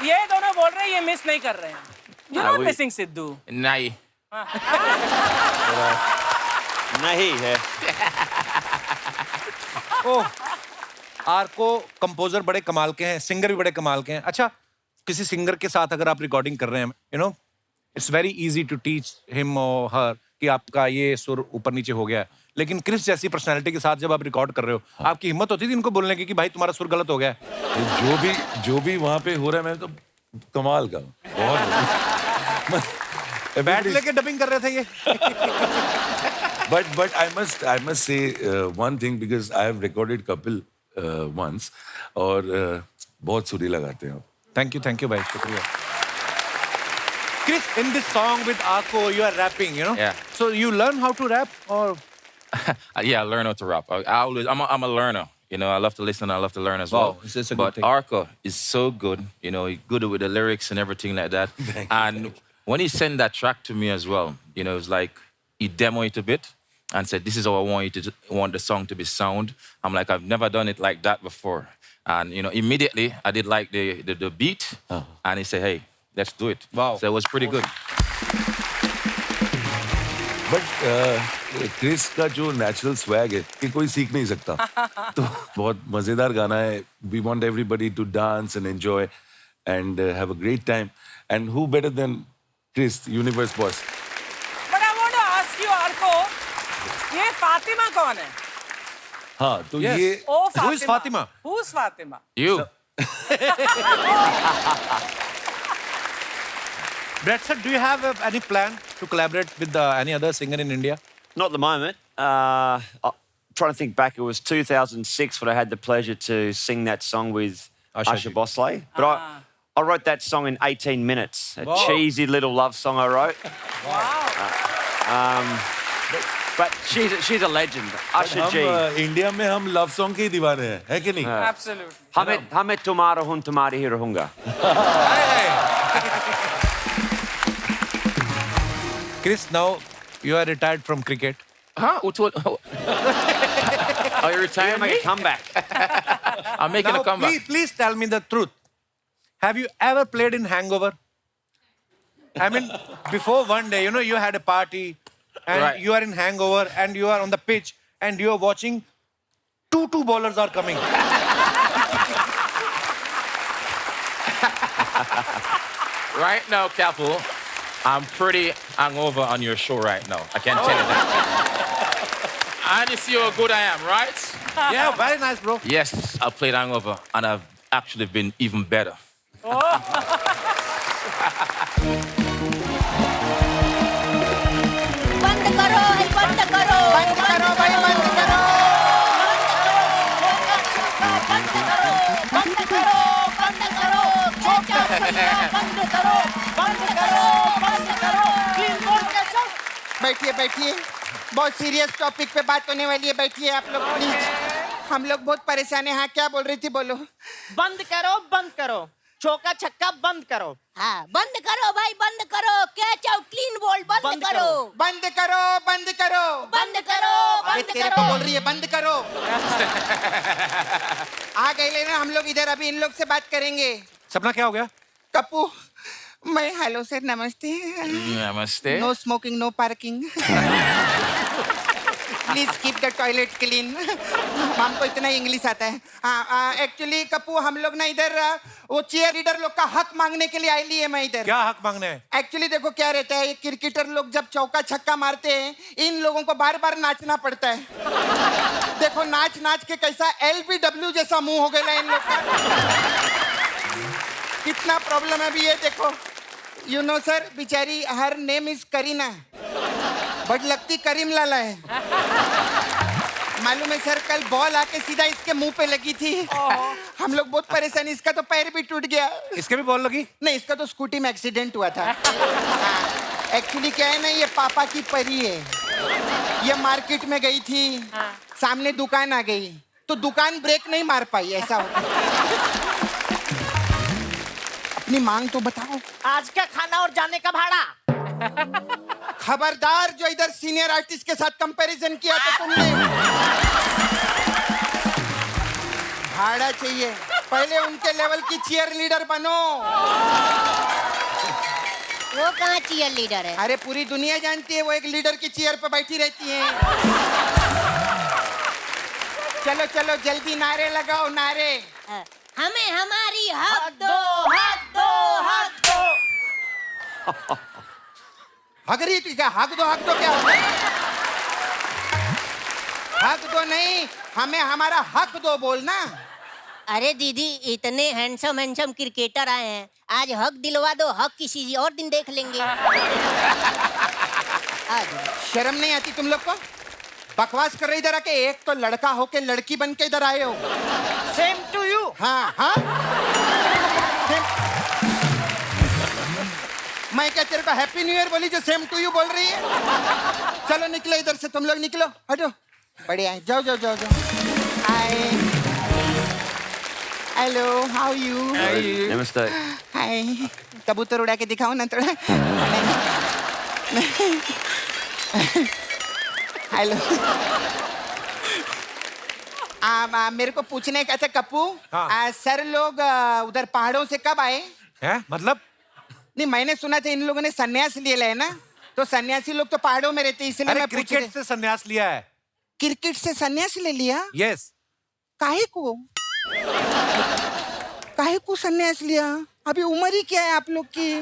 ये दोनों बोल रहे हैं ये मिस नहीं कर रहे हैं. You're not missing Sidhu.
Nahi.
Nahi hai.
Oh, Arko composer बड़े कमाल के हैं, सिंगर भी बड़े कमाल के हैं. अच्छा, किसी सिंगर के साथ अगर आप रिकॉर्डिंग कर रहे हैं, you know, it's very easy to teach him और हर कि आपका ये सुर ऊपर नीचे हो गया है. लेकिन क्रिस जैसी पर्सनालिटी के साथ जब आप रिकॉर्ड कर रहे हो, आपकी हिम्मत होती थी इनको बोलने की कि भाई तुम्हारा सुर गलत हो गया है.
जो भी वहाँ पे हो रहा है मैं तो कमाल का बहुत.
बैट लेके डबिंग कर रहे थे ये.
But I must say one thing because I have recorded Kapil once और बहुत सुरीला गाते हैं आप.
Thank you भाई, शुक्रिया. Chris, in this song with Arko, you are rapping, you know?
Yeah.
So you learn how to rap or?
Yeah, I learn how to rap. I'm a learner. You know, I love to listen. I love to learn as well.
Wow, it's a good
But
thing.
Arco is so good. You know, he's good with the lyrics and everything like that. And when he sent that track to me as well, you know, it was like he demoed it a bit and said, "This is how I want the song to be sound." I'm like, I've never done it like that before. And you know, immediately I did like the beat, and he said, "Hey, let's do it."
Wow.
So it was pretty good.
But Chris का जो natural swag है कि कोई सीख नहीं सकता. तो बहुत मजेदार गाना है. We want everybody to dance and enjoy and have a great time. And who better than Chris, universe boss.
But I want to ask you, Arko, ये फातिमा कौन है?
हाँ, तो
Yes.
ये
Oh,
Who is Fatima?
Who's Fatima?
You.
Brett sir, do you have any plan to collaborate with any other singer in India?
Not at the moment. I'm trying to think back. It was 2006 when I had the pleasure to sing that song with
Asha
Asha
ji.
Bosley. But I wrote that song in 18 minutes. A
Wow.
cheesy little love song I wrote.
Wow.
But she's a legend. Asha
हम
G.
India में हम love song के ही दीवाने हैं, है कि नहीं?
Absolutely.
Hame tumara hun tumari hi rahunga.
Chris, now you are retired from cricket.
Huh? Who told? Are you
Time
retiring
to make
me?
a comeback.
I'm making
Now,
a comeback.
please tell me the truth. Have you ever played in Hangover? I mean, before one day, you know, you had a party and
Right.
you are in Hangover and you are on the pitch and you are watching two bowlers are coming.
Right now, Kapil, I'm pretty hungover on your show right now. I can tell you that. And you see how good I am, right?
Yeah, very nice, bro.
Yes, I played hungover, and I've actually been even better.
बंद करो, बंद करो,
बंद करो भाई, बंद करो.
बंद करो, बंद करो, बंद करो, छोटा भैया बंद करो, बंद करो, बंद करो, क्लीन बोर्ड का चल.
बैठिए बैठिए, बहुत सीरियस टॉपिक पे बात होने वाली है. बैठिए आप लोग प्लीज. हम लोग बहुत परेशान हैं. हाँ, क्या बोल रही थी, बोलो.
बंद करो, बंद करो.
चौका छक्का बंद करो।
हाँ बंद करो भाई बंद करो कैच आउट क्लीन बॉल बंद
बंद
करो
बंद करो बंद करो
बंद करो
अबे
बंद
तेरे
करो
को बोल रही है बंद करो। आ गए लेना हम लोग इधर, अभी इन लोग से बात करेंगे।
सपना क्या हो गया?
कप्पू मैं हेलो सर नमस्ते।
Namaste.
No smoking no parking. Please keep the toilet clean. हमको इतना इंग्लिश आता है। हाँ एक्चुअली कप्पू हम लोग ना इधर वो चीयर लीडर लोग का हक मांगने के लिए आई ली है मैं इधर।
क्या हक मांगने है?
एक्चुअली देखो क्या रहता है, ये क्रिकेटर लोग जब चौका छक्का मारते हैं इन लोगों को बार बार नाचना पड़ता है। देखो नाच नाच के कैसा LBW जैसा मुंह हो गया इन लोग का। कितना प्रॉब्लम है अभी ये देखो। यू नो सर बेचारी her name is Kareena but लगती करीम लाला है। मालूम है सर कल बॉल आके सीधा इसके मुंह पे लगी थी। हम लोग बहुत परेशान, इसका तो पैर भी टूट गया।
इसके भी बॉल लगी?
नहीं इसका तो स्कूटी में एक्सीडेंट हुआ था। एक्चुअली क्या है ना ये पापा की परी है। ये मार्केट में गई थी, सामने दुकान आ गई तो दुकान ब्रेक नहीं मार पाई, ऐसा होता। अपनी मांग तो बताओ।
आज का खाना और जाने का भाड़ा।
खबरदार जो इधर सीनियर आर्टिस्ट के साथ कंपैरिजन किया तो तुमने। भाड़ा चाहिए, पहले उनके लेवल की चीयर लीडर बनो।
वो कहाँ चीयर लीडर है?
अरे पूरी दुनिया जानती है वो एक लीडर की चेयर पर बैठी रहती है। चलो चलो जल्दी नारे लगाओ नारे।
हमें हमारी हक दो हक दो हक दो।
हक रही थी क्या? हक दो क्या होता है? हक दो नहीं, हमें हमारा हक दो बोलना।
अरे दीदी इतने हैंडसम क्रिकेटर आए हैं, आज हक दिलवा दो, हक किसी और दिन देख लेंगे।
शर्म नहीं आती तुम लोग को? बकवास कर रहे इधर आके, एक तो लड़का हो के लड़की बन के इधर आए हो।
Same to you.
हाँ हाँ मैं क्या तेरे को हैप्पी न्यू ईयर बोली जो सेम टू यू बोल रही है? चलो निकलो इधर से, तुम लोग निकलो, हटो। बढ़िया है, जाओ जाओ जाओ जाओ। Hi hello how you?
Namaste.
हाय कबूतर उड़ा के दिखाओ ना थोड़ा। हेलो मेरे को पूछने का था कप्पू।
हाँ।
सर लोग उधर पहाड़ों से कब आए?
हैं? मतलब?
नहीं मैंने सुना था इन लोगों ने सन्यास लिया है ना, तो सन्यासी लोग तो पहाड़ों में रहते हैं इसलिए
अरे
मैं पूछ
क्रिकेट से संन्यास लिया है।
क्रिकेट से सन्यास ले लिया?
यस।
काहे को? काहे को सन्यास लिया? अभी उम्र ही क्या है आप लोग की?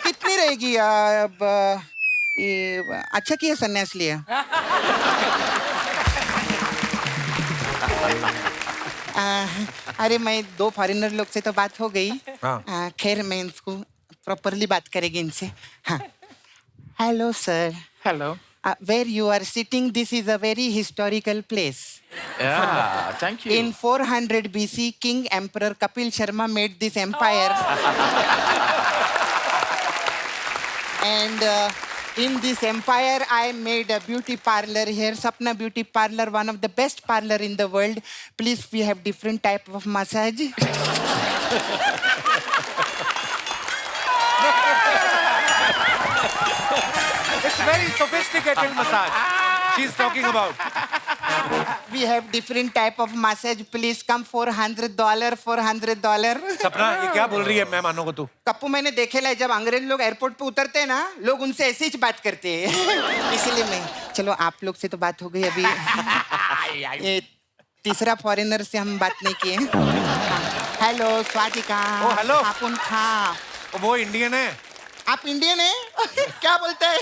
कितनी रहेगी अब? अच्छा किया सन्यास लिया। अरे मैं 2 फॉरेनर लोग से तो बात हो गई। खैर मैं इसको प्रॉपरली बात करेंगे इनसे। हाँ hello sir.
Hello.
Where you are sitting, this is a very historical place.
Yeah, thank you.
In 400 BC, King Emperor Kapil Sharma made this empire. And in this empire, I made a beauty parlor here, Sapna Beauty Parlor, one of the best parlor in the world. Please, we have different type of massage.
It's very sophisticated massage she's talking about.
We have different type of massage. Please come $400, $400.
सपना ये क्या बोल रही है मेहमानों को तू?
कप्पू मैंने देखे ला जब अंग्रेज लोग एयरपोर्ट पे उतरते हैं ना, लोग उनसे ऐसे ही बात करते हैं। इसलिए मैं, चलो आप लोग से तो बात हो गई अभी। ये तीसरा फॉरेनर से हम बात नहीं किए। हेलो स्वातिका।
ओ हेलो।
आप खा।
वो इंडियन है।
आप इंडियन है? क्या बोलते हैं?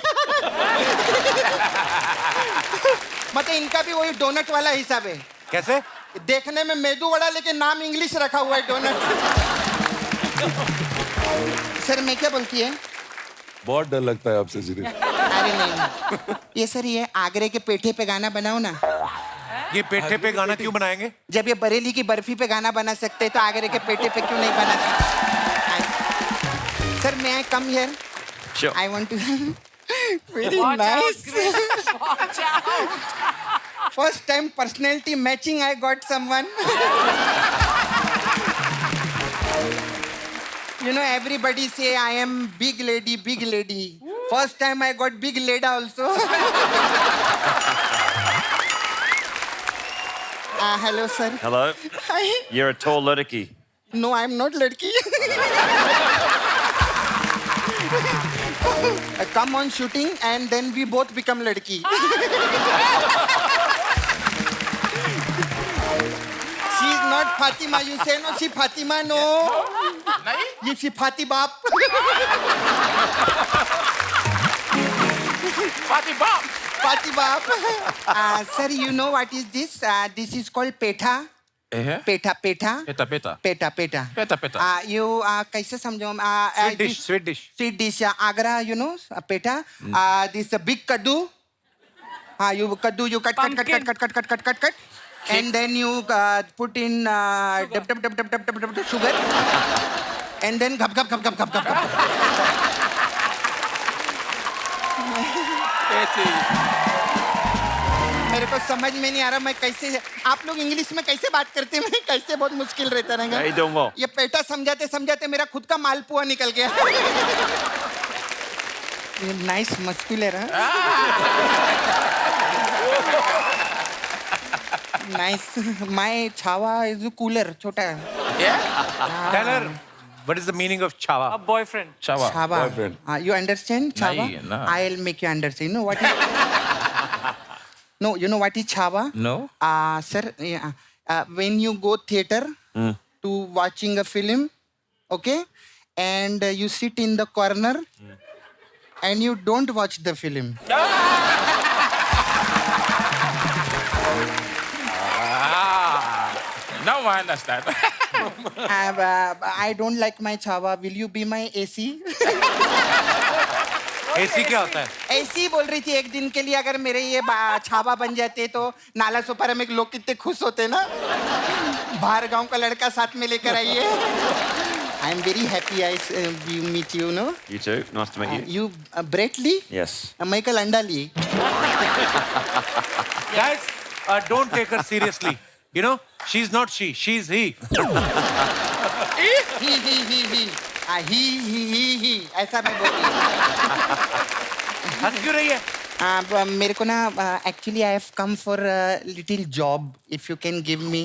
मतलब इनका भी वही डोनट वाला हिसाब है।
कैसे?
देखने में मेदू वड़ा लेकिन नाम इंग्लिश रखा हुआ है डोनट। सर मैं क्या बोलती है?
बहुत डर लगता है आपसे सीधे।
अरे नहीं ये सर ये आगरे के पेठे पे गाना बनाओ ना।
ये पेठे पे गाना क्यों बनाएंगे?
जब ये बरेली की बर्फी पे गाना बना सकते हैं तो आगरे के पेठे पे क्यों नहीं बना सकते? Sir may I come here?
Sure.
I want to. Very nice. First time personality matching I got someone. You know, everybody say I am big lady, big lady. First time I got big leda also. Hello, sir.
Hello.
Hi.
You're a tall ladki.
No, I'm not ladki. Come on shooting and then we both become ladki. She's not Fatima. You say no, she Fatima, no. You she Fati Bap.
Fatty Bob.
Fati Bap. Sir, you know what is this? This is called petha.
Eh?
Petha, petha.
Peta, peta.
Peta, peta.
Peta, peta.
You कैसे समझो?
Sweet dish, sweet dish.
Sweet dish. Agra, you know, petha. This big kaddu. You kaddu, you cut. And then you put in sugar. And then घप. मेरे को समझ में नहीं आ रहा मैं कैसे आप लोग इंग्लिश में कैसे बात करते हैं मैं कैसे बहुत मुश्किल रहता रहेगा
How you doing, Will?
ये पेटा समझाते मेरा खुद का मालपुआ निकल गया ये नाइस मस्कुलर है नाइस माय छावा इज कूलर छोटा है
Tell her what is the meaning of chava.
A boyfriend.
Chava.
Chhaava you understand Chhaava
Nahi, no.
I'll make you understand you know what is no you know what is Chhaava
No?
sir when you go theater to watching a film okay and you sit in the corner and you don't watch the film
Now I understand.
I don't like my Chhaava will you be my AC
AC क्या होता है?
ऐसी ही बोल रही थी एक दिन के लिए अगर मेरे ये छावा बन जाते तो नाला सोपारा में लोग कितने खुश होते ना बाहर गांव का लड़का साथ में लेकर आइए I am very happy I meet you no
You too. Nice to meet you.
You Brett Lee
Yes.
मैं कल अंडा ली
Guys, don't take her seriously. You know, she's not she, she's he.
ही ऐसा मैं बोल रही
हंस क्यों रही है?
मेरे को ना actually I have come for little job if you can give me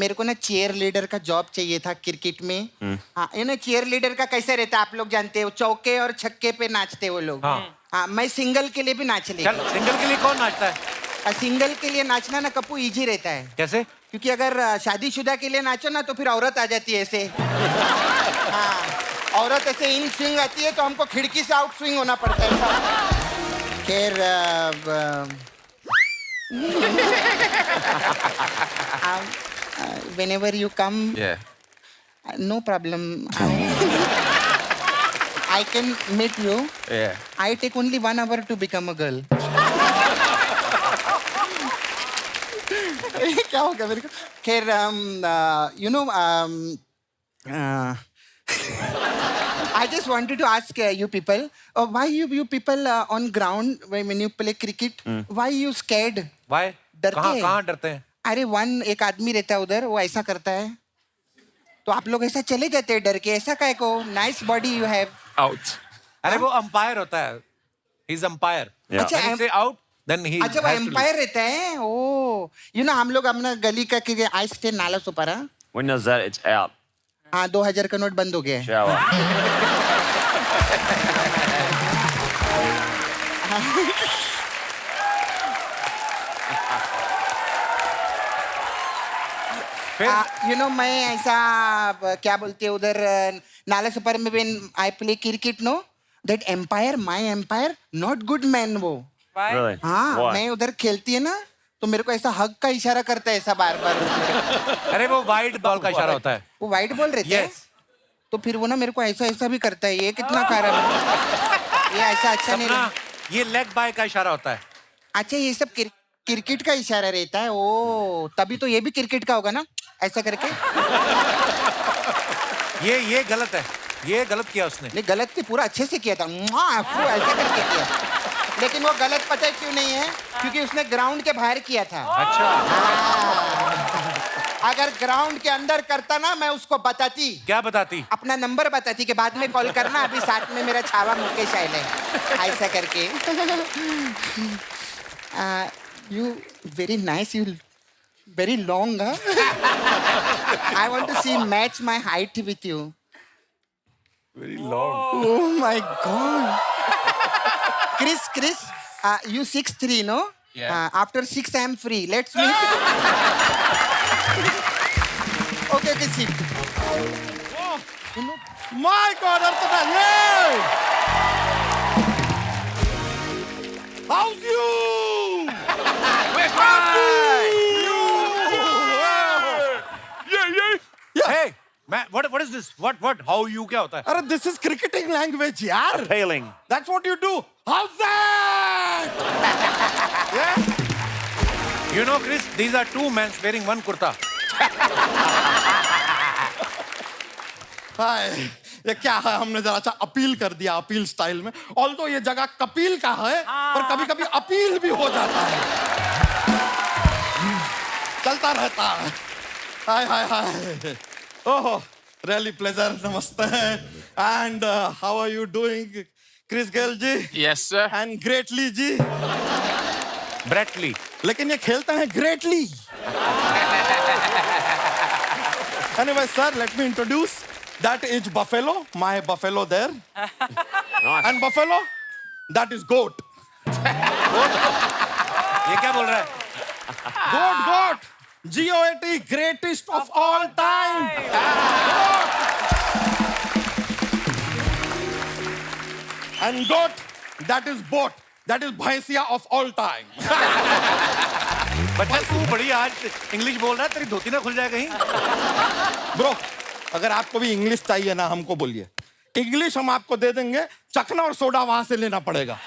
मेरे को ना चेयर लीडर का जॉब चाहिए था क्रिकेट में यू नो चेयर लीडर का कैसे रहता है आप लोग जानते हो चौके और छक्के पे नाचते वो लोग मैं सिंगल के लिए भी नाच ली
चल, सिंगल के लिए कौन नाचता है?
सिंगल के लिए नाचना ना कपू इजी रहता है
कैसे?
क्योंकि अगर शादीशुदा के लिए नाचो ना तो फिर औरत आ जाती है ऐसे हाँ औरत ऐसे इन स्विंग आती है तो हमको खिड़की से आउट स्विंग होना पड़ता है खैर whenever you come
Yeah.
no problem I can meet you
Yeah.
I take only 1 hour to become a girl क्या हो गया मेरे को खैर you know I just wanted to ask you people why you people on ground when you play cricket why you scared
Why?
डरते हैं?
कहाँ डरते हैं?
अरे एक आदमी रहता है उधर वो ऐसा करता है तो आप लोग ऐसा चले जाते हैं डर के ऐसा काय को nice body you have
Out.
अरे वो अंपायर होता है. He's umpire.
Yeah.
अच्छा,
When he say out, then he
अच्छा वो
has to
एम्पायर रहता है ओ यू नो हम लोग अपना गली का के आई स्टे नाला Sopara
When does that? It's out.
हाँ 2000 का नोट बंद हो गया है
Shower.
यू नो मैं ऐसा क्या बोलते हैं उधर नाला सुपारा में when I play cricket no that umpire my umpire not good man वो
Why?
Really?
हाँ
Why?
मैं उधर खेलती है ना तो मेरे को ऐसा हक का इशारा करता है ऐसा बार बार
अरे वो वाइड बॉल का इशारा होता है.
वो वाइट बॉल रहता है
Yes.
तो फिर वो ना मेरे को ऐसा ऐसा भी करता है ये कितना कारण है ये ऐसा अच्छा नहीं
सपना,
लगा
ये लेग बाय का इशारा होता है.
अच्छा ये सब क्रिकेट का इशारा रहता है ओ तभी तो ये भी क्रिकेट का होगा ना ऐसा करके
ये गलत है. ये गलत किया उसने.
नहीं गलत थी पूरा अच्छे से किया था ऐसा करके किया लेकिन वो गलत पता है क्यों नहीं है क्योंकि उसने ग्राउंड के बाहर किया था
अच्छा.
अगर ग्राउंड के अंदर करता ना मैं उसको बताती,
क्या बताती?
अपना नंबर बताती कि बाद में कॉल करना, अभी साथ में मेरा छावा मुकेश आयल है, ऐसा करके। You very nice, you very long. I want to see match my height with you.
Very long.
Oh my God. Chris, you 6'3", no?
Yeah.
After 6, I am free. Let's meet. Okay, sit.
My God, Archana, yeah! How's you?
Hey, man, what is this? What? How you क्या होता है?
अरे this is cricketing language, यार.
Appealing.
That's what you do. How's that? Yeah?
You know, Chris, these are two men wearing one kurta.
हाय, ये क्या है? हमने जरा सा अपील कर दिया, अपील स्टाइल में। ऑल्दो ये जगह कपिल का है, पर कभी-कभी अपील भी हो जाता है। चलता रहता है। हाय हाय हाय। ओह, really pleasure. नमस्ते। And how are you doing, Chris Gayle ji?
Yes, sir.
And Greatly ji?
Bradley.
लेकिन ये खेलते हैं Greatly. Anyway, sir, let me introduce. That is Buffalo, my Buffalo there.
Nice.
And Buffalo, that is Goat.
ये क्या बोल रहा है?
Goat. G-O-A-T, greatest of all time. And Goat, that is Boat. That is Bhainsiya of all time.
बच्चा तू बड़ी आज English बोल रहा है, तेरी धोती ना खुल जाए कहीं?
Bro, अगर आपको भी इंग्लिश चाहिए ना, हमको बोलिए। इंग्लिश हम आपको दे देंगे, चखना और सोडा वहां से लेना पड़ेगा।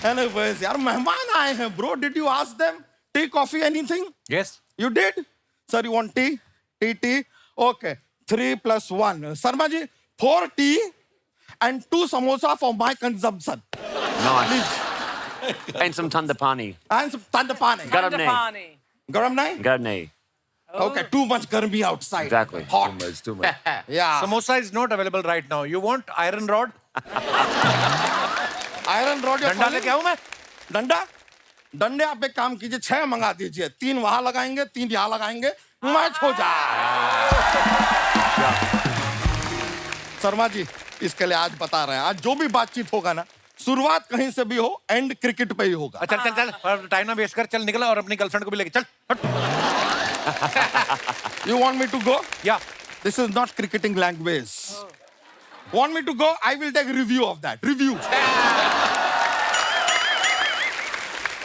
Anyways, यार मेहमान आए हैं, bro. Did you ask them? Tea, coffee, anything?
Yes.
You did? Sir, you want tea? Tea. Okay. 3 + 1. Sarma ji, 4 tea and 2 samosa for my consumption.
Nice. And some tanda pani.
And some tanda pani.
Garam nahi.
Pani.
Garam nahi?
Garam nahi.
Okay, too much garmi outside.
Exactly.
Hot.
Too much.
Yeah.
Samosa is not available right now. You want iron rod?
Iron rod या
डंडा लेके आऊं मैं?
डंडा? डंडे आप एक काम कीजिए, 6 मंगा दीजिए। 3 वहां लगाएंगे, 3 यहाँ लगाएंगे, मैच हो जाए। शर्मा जी, इसके लिए आज बता रहे हैं, आज जो भी बातचीत होगा ना, शुरुआत कहीं से भी हो, एंड क्रिकेट पे ही होगा।
चल टाइम ना वेस्ट कर, चल निकल और अपनी गर्लफ्रेंड को भी लेके चल।
You want me to go?
Yeah.
This is not cricketing language. Want me to go? I will take review of that. Review.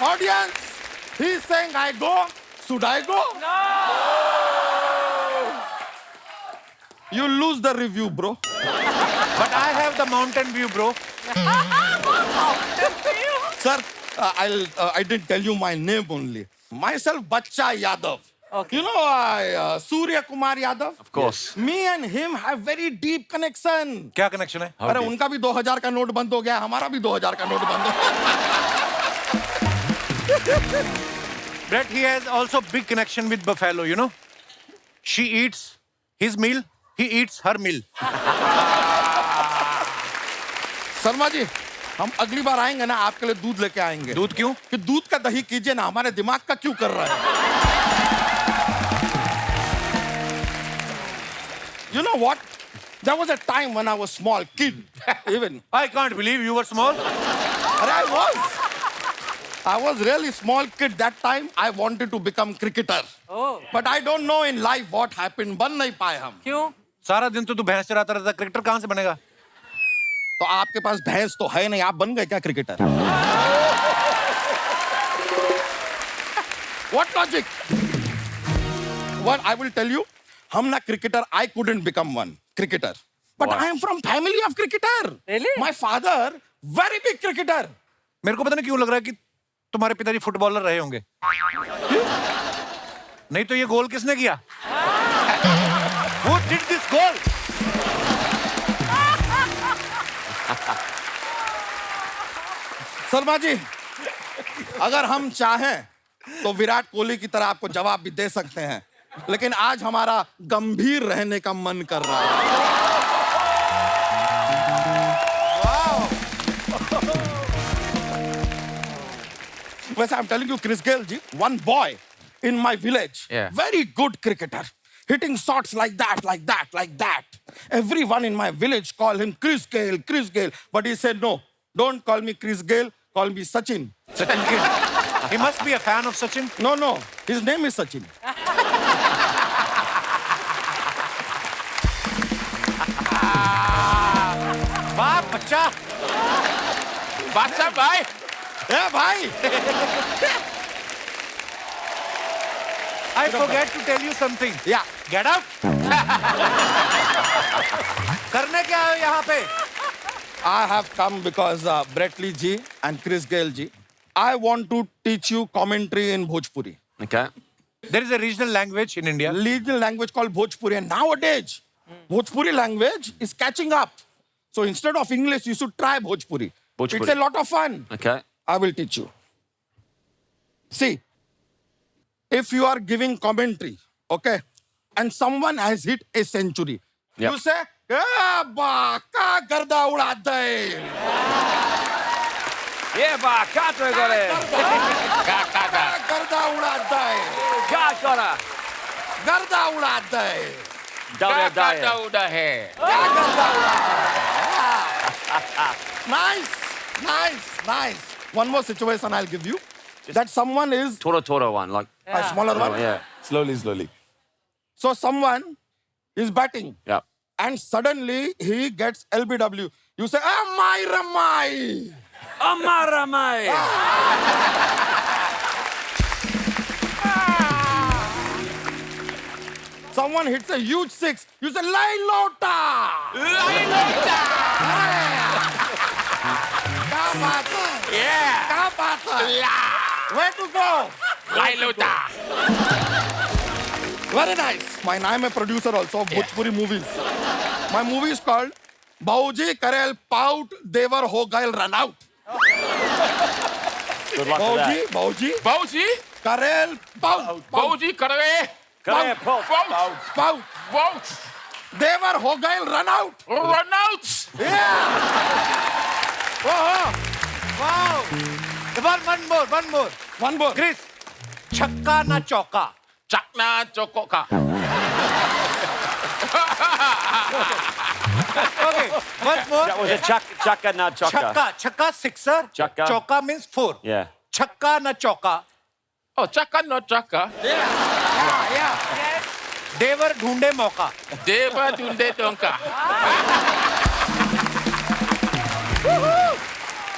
Audience, he's saying I go. Should I go?
No.
You lose the review, bro.
But I have the mountain view, bro.
Sir, I didn't tell you my name only. Myself, Bachcha Yadav.
Okay.
You know Surya Kumar Yadav?
Of course.
Me and him have very deep connection.
क्या connection है?
अरे उनका भी 2000 का note बंद हो गया, हमारा भी 2000 का नोट बंद हो गया।
Brett, he has also big connection with Buffalo, you know. She eats his meal, he eats her meal.
Sharma ji, हम अगली बार आएंगे ना, आपके लिए दूध लेके आएंगे।
दूध क्यों?
कि दूध का दही कीजिए ना, हमारे दिमाग का क्यों कर रहे हैं? You know what? There was a time when I was small kid, even.
I can't believe you were small.
I was really small kid that time. I wanted to become cricketer.
Oh.
But I don't know in life what happened. बन नहीं पाए हम।
क्यों?
सारा दिन तो तू भैंस चराता रहता, क्रिकेटर कहाँ से बनेगा?
तो आपके पास भैंस तो है नहीं, आप बन गए क्या cricketer? What logic? What I will tell you, हम ना cricketer, I couldn't become one cricketer. But
Why?
I am from family of cricketer.
Really?
My father, very big cricketer.
मेरे को पता नहीं क्यों लग रहा है कि तुम्हारे पिताजी फुटबॉलर रहे होंगे। नहीं तो ये गोल किसने किया? Who did this goal?
Sharma ji, अगर हम चाहें तो विराट कोहली की तरह आपको जवाब भी दे सकते हैं, लेकिन आज हमारा गंभीर रहने का मन कर रहा है। वैसे I'm telling you, Chris Gayle ji, one boy in my village, very good cricketer, hitting shots like that, like that, like that. Everyone in my village call him Chris Gayle, Chris Gayle. But he said, no, don't call me Chris Gayle, call me Sachin.
Sachin Gill. He must be a fan of Sachin.
No, his name is Sachin.
वाह बच्चा,
Bacha, bye.
Yeah, bhai.
I forget to tell you something.
Yeah.
Get out. करने क्या आए हो यहाँ पे?
I have come because Brett Lee ji and Chris Gayle ji, I want to teach you commentary in Bhojpuri.
Okay.
There is a regional language in India.
Regional language called Bhojpuri, and nowadays Bhojpuri language is catching up. So instead of English, you should try Bhojpuri.
Bhojpuri.
It's a lot of fun.
Okay.
I will teach you. See, if you are giving commentary, okay, and someone has hit a century,
Yep.
you say, "Eh, baka garda uda de."
Yeah, ba, Katra got it.
Garda uda de.
Got it.
Garda uda de.
Dauda hai.
Nice. One more situation I'll give you. That someone is
Toro one, like.
a smaller one.
Yeah.
Slowly.
So someone is batting.
Yeah.
And suddenly he gets LBW. You say, "Amai Ramai."
Amaramai.
Someone hits a huge six. You say, "Lai Lota." Kya baat hai? Kya baat hai? Where to go?
Lailota.
Very nice. I'm a producer also of Bhojpuri movies. My movie is called Bauji Karel Pout Devar Ho Gail Run Out.
Good luck with that.
Bauji
Bauji.
Karel Pout.
Bauji Karve.
Karel Pout.
Pout.
Bout.
Devar Ho Gail Run Out.
Run out.
Wow. One more.
One more.
Chris, छक्का ना चौका.
Chakna chokoka.
Okay, once more.
That was a chaka na chaka.
छक्का sixer.
Chakka.
Chौka means 4.
Yeah.
छक्का ना चौका.
Oh, chaka not chaka.
देवर ढूंढे मौका.
Deva tunde tonka.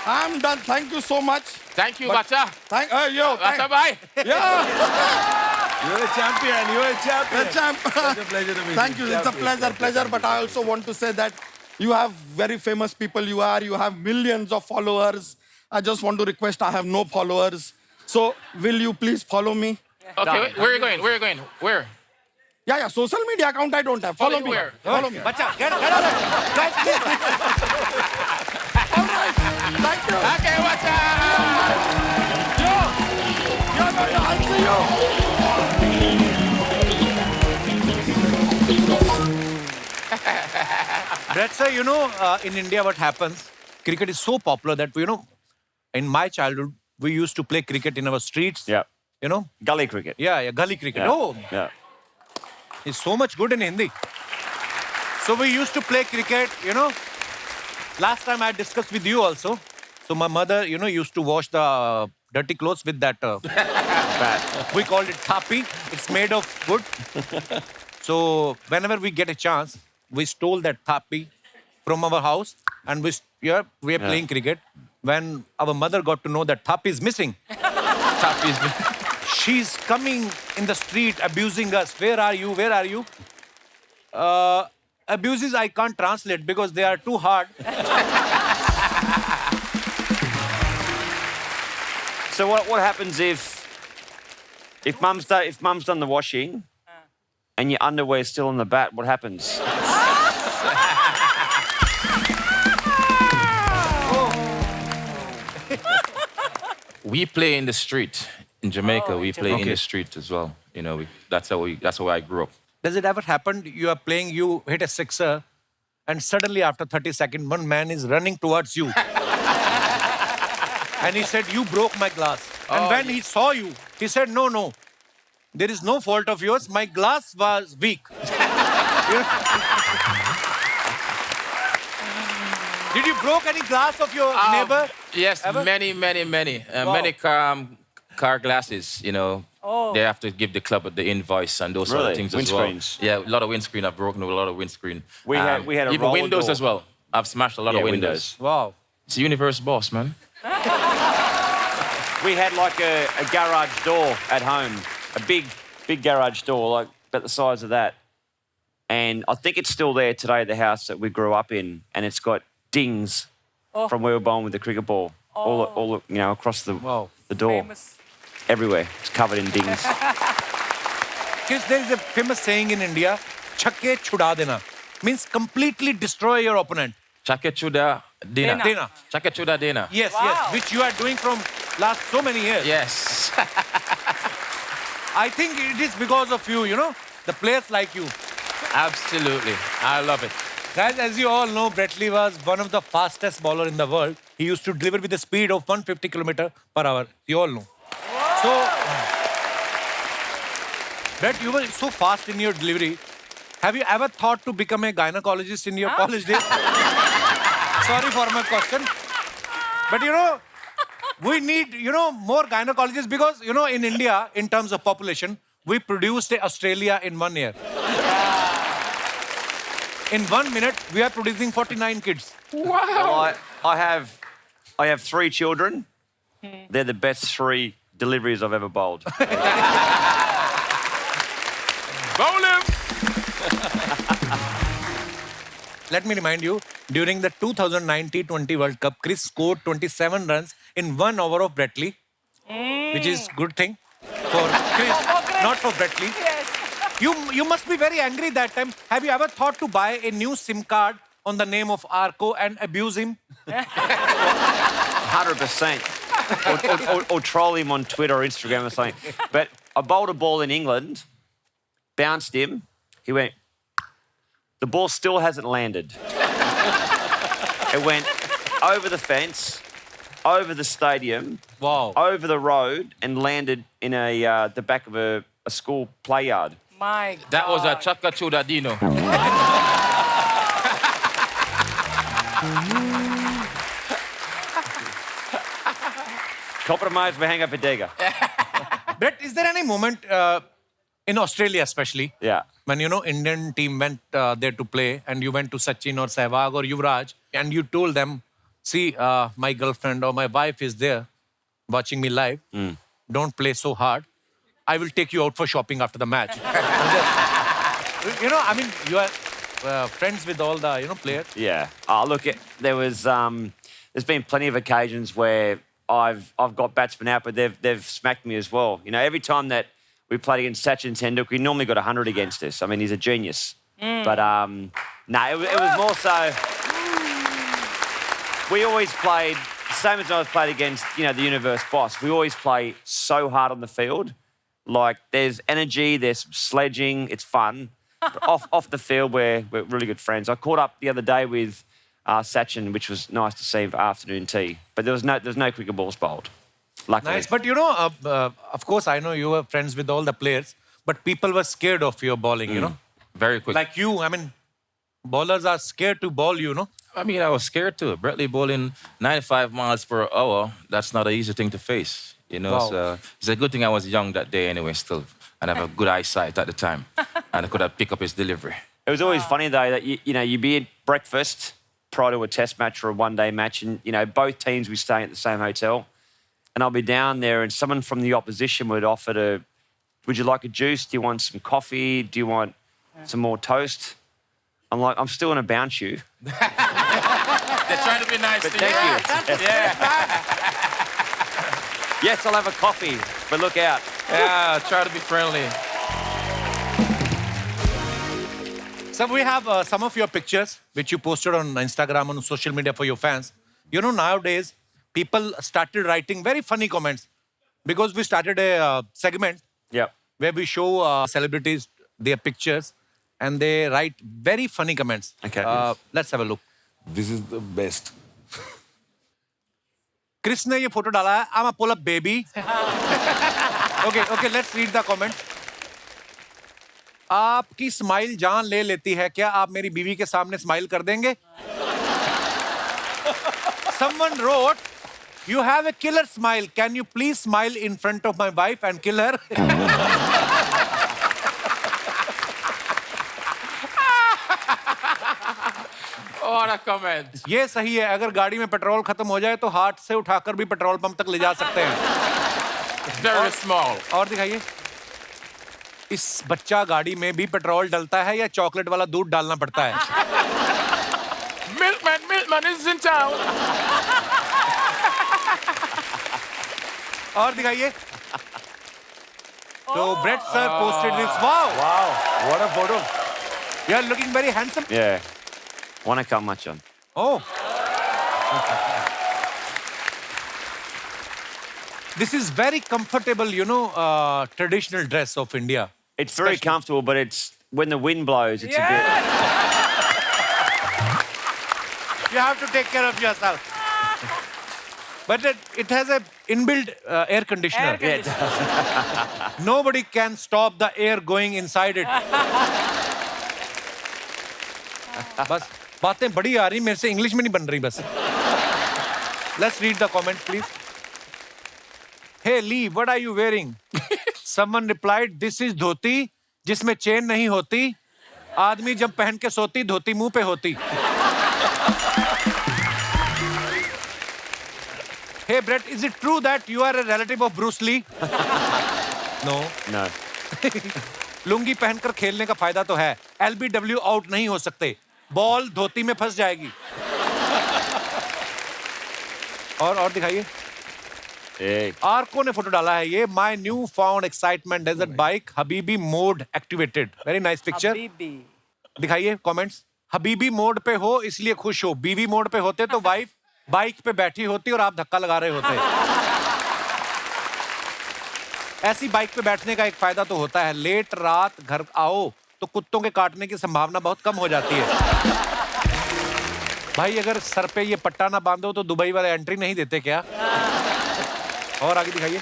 I'm done. Thank you so much.
Thank you, Bacha. Bacha, bye.
You're a champion.
Such
a pleasure to meet you.
Thank you. It's a pleasure. But I also want to say that you have very famous people. You have millions of followers. I just want to request, I have no followers. So will you please follow me?
Okay, where are you going? Where?
Yeah. Social media account I don't have. Follow me.
Where?
Follow me.
बच्चा, get out. Guys, please.
All right. Thank you.
Okay, Bacha.
I'll see you.
Brett sir, in India what happens, cricket is so popular that, in my childhood, we used to play cricket in our streets.
Yeah. Gully cricket.
Yeah, gully cricket.
Yeah.
Oh,
Yeah.
it's so much good in Hindi. So we used to play cricket, Last time I discussed with you also. So my mother, used to wash the dirty clothes with that. We called it thapi. It's made of wood. So whenever we get a chance, we stole that thapi from our house and we are playing cricket. When our mother got to know that thapi is missing, she's coming in the street abusing us. Where are you? Abuses I can't translate because they are too hard.
So what happens if mum's done the washing and your underwear's still on the bat? What happens?
We play in the street in Jamaica. We play in the street as well. You know, that's how I grew up.
Does it ever happen you are playing, you hit a sixer, and suddenly after 30 seconds, one man is running towards you. And he said, you broke my glass. And when he saw you, he said, no, there is no fault of yours. My glass was weak. Did you broke any glass of your neighbor?
Yes,
ever?
many. Many car glasses, you know. They have to give the club the invoice and those sort of things as well.
Windscreens.
Yeah, a lot of windscreen. I've broken a lot of windscreen.
We had a
even
roller
windows
door.
as well. I've smashed a lot of windows.
Wow.
It's a universe boss, man.
We had like a garage door at home, a big garage door, like about the size of that. And I think it's still there today, the house that we grew up in, and it's got dings from where we were born with the cricket ball, all you know, across the door, everywhere. It's covered in dings.
Because there is a famous saying in India, "Chakke chuda dena," means completely destroy your opponent.
Chakke chuda dena.
Dena.
Chakke chuda dena.
Yes, which you are doing from last so many years.
Yes.
I think it is because of you, you know, the players like you.
Absolutely. I love it.
Guys, as you all know, Brett Lee was one of the fastest bowler in the world. He used to deliver with a speed of 150 km/h. You all know. So, Brett, you were so fast in your delivery. Have you ever thought to become a gynecologist in your college days? Sorry for my question. But you know, we need, you know, more gynecologists because, you know, in India, in terms of population, we produced Australia in 1 year. In 1 minute, we are producing 49 kids.
Well, I have 3 children. They're the best 3 deliveries I've ever bowled.
Bowl him!
Let me remind you, during the 2019 T20 World Cup, Chris scored 27 runs in 1 over of Brett Lee, which is good thing for Chris, not for Brett Lee.
Yes.
You must be very angry that time. Have you ever thought to buy a new SIM card on the name of Arco and abuse him?
100%. Or troll him on Twitter or Instagram or something. But I bowled a ball in England, bounced him, he went, the ball still hasn't landed. It went over the fence, over the stadium, over the road, and landed in the back of a school play yard.
My God.
That was a Chaka Chuda Dino.
Compromise behind a bodega.
Brett, is there any moment in Australia especially, when, you know, Indian team went there to play and you went to Sachin or Sehwag or Yuvraj and you told them, see, my girlfriend or my wife is there watching me live. Don't play so hard. I will take you out for shopping after the match. You know, I mean, you are friends with all the, you know, players.
Yeah. Look, there's been plenty of occasions where I've got batsmen out, but they've smacked me as well. You know, every time that we played against Sachin Tendulkar, we normally got 100 against us. I mean, he's a genius. But, it was more so... We always played, same as I played against, you know, the universe boss, we always play so hard on the field. Like, there's energy, there's sledging, it's fun. But off the field, we're really good friends. I caught up the other day with Sachin, which was nice to see for afternoon tea. But there's no cricket balls bowled, luckily.
Nice, but you know, of course, I know you were friends with all the players, but people were scared of your bowling, you know?
Very quick.
Like you, I mean, bowlers are scared to bowl, you know?
I mean, I was scared too. Brett Lee bowling 95 miles per hour, that's not an easy thing to face. You know, so it's a good thing I was young that day anyway still, and I have a good eyesight at the time, and I could have picked up his delivery.
It was always funny, though, that, you know, you'd be at breakfast prior to a test match or a one-day match, and, you know, both teams were staying at the same hotel, and I'll be down there, and someone from the opposition would offer would you like a juice? Do you want some coffee? Do you want some more toast? I'm like, I'm still going to bounce you.
They're trying to be nice
But
to
thank you. Yes, I'll have a coffee, but look out.
Yeah, try to be friendly.
So we have some of your pictures, which you posted on Instagram and social media for your fans. You know, nowadays, people started writing very funny comments because we started a segment
Yep.
where we show celebrities their pictures and they write very funny comments.
Okay.
Let's have a look.
This is the best.
Chris ने ये photo डाला है. I'm a pull up baby. Okay, let's read the comment. आपकी smile जान ले लेती है, क्या आप मेरी बीवी के सामने स्माइल कर देंगे? Someone wrote, you have a killer smile. Can you please smile in front of my wife and kill her?
What a comment.
ये सही है. अगर गाड़ी में पेट्रोल खत्म हो जाए तो हाथ से उठाकर भी पेट्रोल पंप तक ले जा सकते हैं.
Very small.
और दिखाइए. इस बच्चा गाड़ी में भी पेट्रोल डलता है या चॉकलेट वाला दूध डालना पड़ता है?
Milkman is in town.
और दिखाइए. So Brett sir posted this. Wow,
Wow, what a photo.
you are looking very handsome.
Yeah. Wanna come much on?
Oh. This is very comfortable, you know, traditional dress of India.
It's very
Especially-
comfortable, but it's when the wind blows, it's a bit.
You have to take care of yourself. But it has a inbuilt air conditioner.
Air conditioner.
Nobody can stop the air going inside it. बस बातें बड़ी आ रही, मेरे से English में नहीं बन रही बस. Let's read the comments, please. Hey Lee, what are you wearing? Someone replied, this is धोती जिसमें चेन नहीं होती. आदमी जब पहन के सोती धोती मुंह पे होती. Hey Brett, is it true that you are a relative of Bruce Lee? No.
No.
Lungi पहनकर खेलने का फायदा तो है. LBW आउट नहीं हो सकते. बॉल धोती में फंस जाएगी. और दिखाइए.
Yeah.
आर्को ने फोटो डाला है ये. My new found excitement desert bike Habibi mode activated. Very nice picture.
Habibi.
दिखाइए कमेंट्स. हबीबी मोड पे हो इसलिए खुश हो. बीवी मोड पे होते तो वाइफ बाइक पे बैठी होती और आप धक्का लगा रहे होते. ऐसी बाइक पे बैठने का एक फायदा तो होता है, लेट रात घर आओ तो कुत्तों के काटने की संभावना बहुत कम हो जाती है. भाई अगर सर पे ये पट्टा ना बांधो तो दुबई वाले एंट्री नहीं देते क्या? और आगे दिखाइए.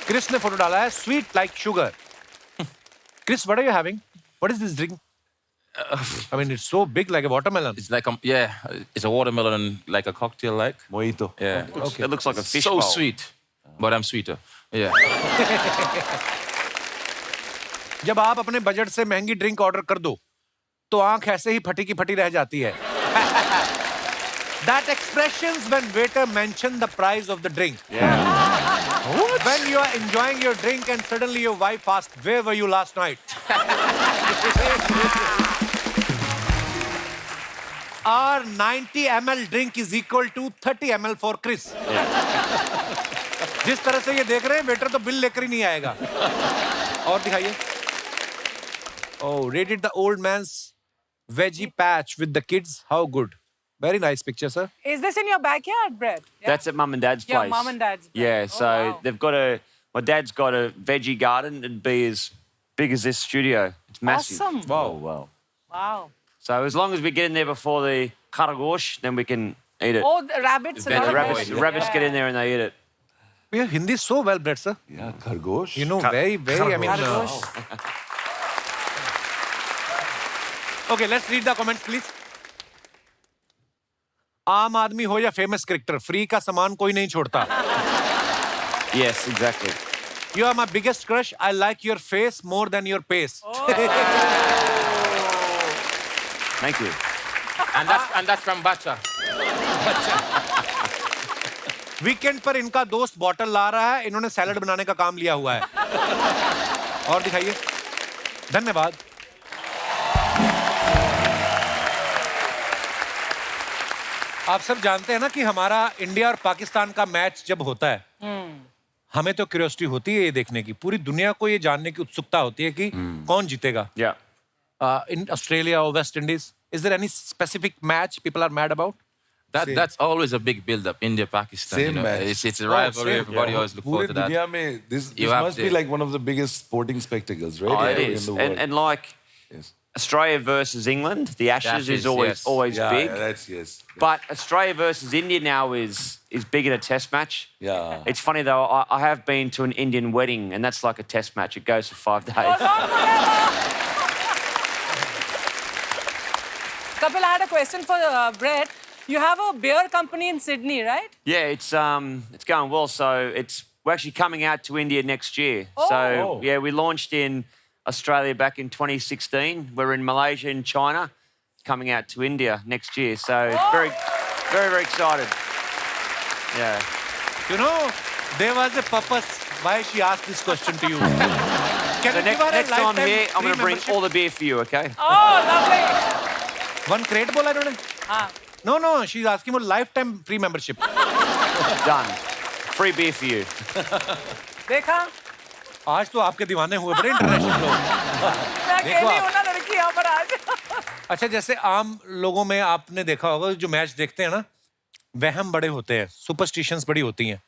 क्रिस ने फोटो डाला है. Sweet like sugar. Chris, what are you having? What is this drink? I mean, it's so big like a watermelon.
It's like it's a watermelon, like a cocktail, like.
Mojito.
Yeah.
It looks like a fish
So
bowl.
sweet, but I'm sweeter. Yeah.
जब आप अपने budget से महंगी drink order कर दो तो आंख ऐसे ही फटी की फटी रह जाती है. That expressions when waiter mention the price of the drink.
Yeah.
When you are enjoying your drink and suddenly your wife asks, where were you last night? Our 90 ml drink is equal to 30 ml for Chris. जिस तरह से ये देख रहे हैं waiter तो bill लेकर ही नहीं आएगा. और दिखाइए. Oh, rated the old man's veggie patch with the kids. How good. Very nice picture, sir.
Is this in your backyard, Brett? Yeah.
That's at Mum and Dad's
Yeah,
place.
Mum and Dad's place.
Yeah,
Oh,
so
wow.
they've got my dad's got a veggie garden. It'd be as big as this studio. It's massive.
Awesome.
Wow, wow.
Wow.
So as long as we get in there before the karagosh, then we can eat it.
Oh, the rabbits.
The
a lot of
rabbits,
boys.
the rabbits get in there and they eat it.
We have Hindi so well bred, sir.
Yeah, Khargosh.
You know, very, very, I mean...
Khargosh.
Okay, let's read the comments, please. आम आदमी हो या famous cricketer, free का सामान कोई नहीं छोड़ता.
Yes, exactly.
You are my biggest crush. I like your face more than your pace.
Thank you.
And that's from Bacha.
Weekend पर इनका दोस्त बॉटल ला रहा है, इन्होंने सैलड बनाने का काम लिया हुआ है. और दिखाइए. धन्यवाद. आप सब जानते हैं ना कि हमारा इंडिया और पाकिस्तान का मैच जब होता है हमें तो क्यूरियोसिटी होती है ये देखने की. पूरी दुनिया को ये जानने की उत्सुकता होती है कि कौन जीतेगा.
Yeah.
In Australia or West Indies, is there any specific match people are mad about?
That's always a big build-up, India-Pakistan.
Same
you know?
match.
It's a rivalry.
same,
Everybody
yeah.
always look
पूरे
forward to that.
दुनिया में this
You have
must be
to-
like one of the biggest sporting spectacles, right?
Oh, it
Yeah,
is.
in the world.
And like
Yes.
Australia versus England, the Ashes,
Ashes,
is always
yes.
always
Yeah,
big.
yeah, that's yes.
But Australia versus India now is big in a test match.
Yeah.
It's funny though, I have been to an Indian wedding and that's like a test match. It goes for 5 days.
Kapil, I had a question for Brett. You have a beer company in Sydney, right?
Yeah, it's going well. So we're actually coming out to India next year. So yeah, we launched in Australia back in 2016. We're in Malaysia and China, coming out to India next year. So very, very, very excited. Yeah.
You know, there was a purpose why she asked this question to you. Can
So
you give her a
next time I'm
lifetime
here, I'm
free
going to bring
membership?
all the beer for you, okay?
Oh, lovely.
One crate बोला इन्होंने?
हाँ.
No, she's asking for lifetime free membership.
Done. Free beer for you.
देखा?
आज तो आपके दीवाने हुए बड़े इंटरनेशनल लोग.
मैं
देखो
अकेली
आप.
हूँ ना लड़की यहाँ पर आज.
अच्छा, जैसे आम लोगों में आपने देखा होगा जो मैच देखते हैं ना, वहम बड़े होते हैं, सुपरस्टिशंस बड़ी होती हैं.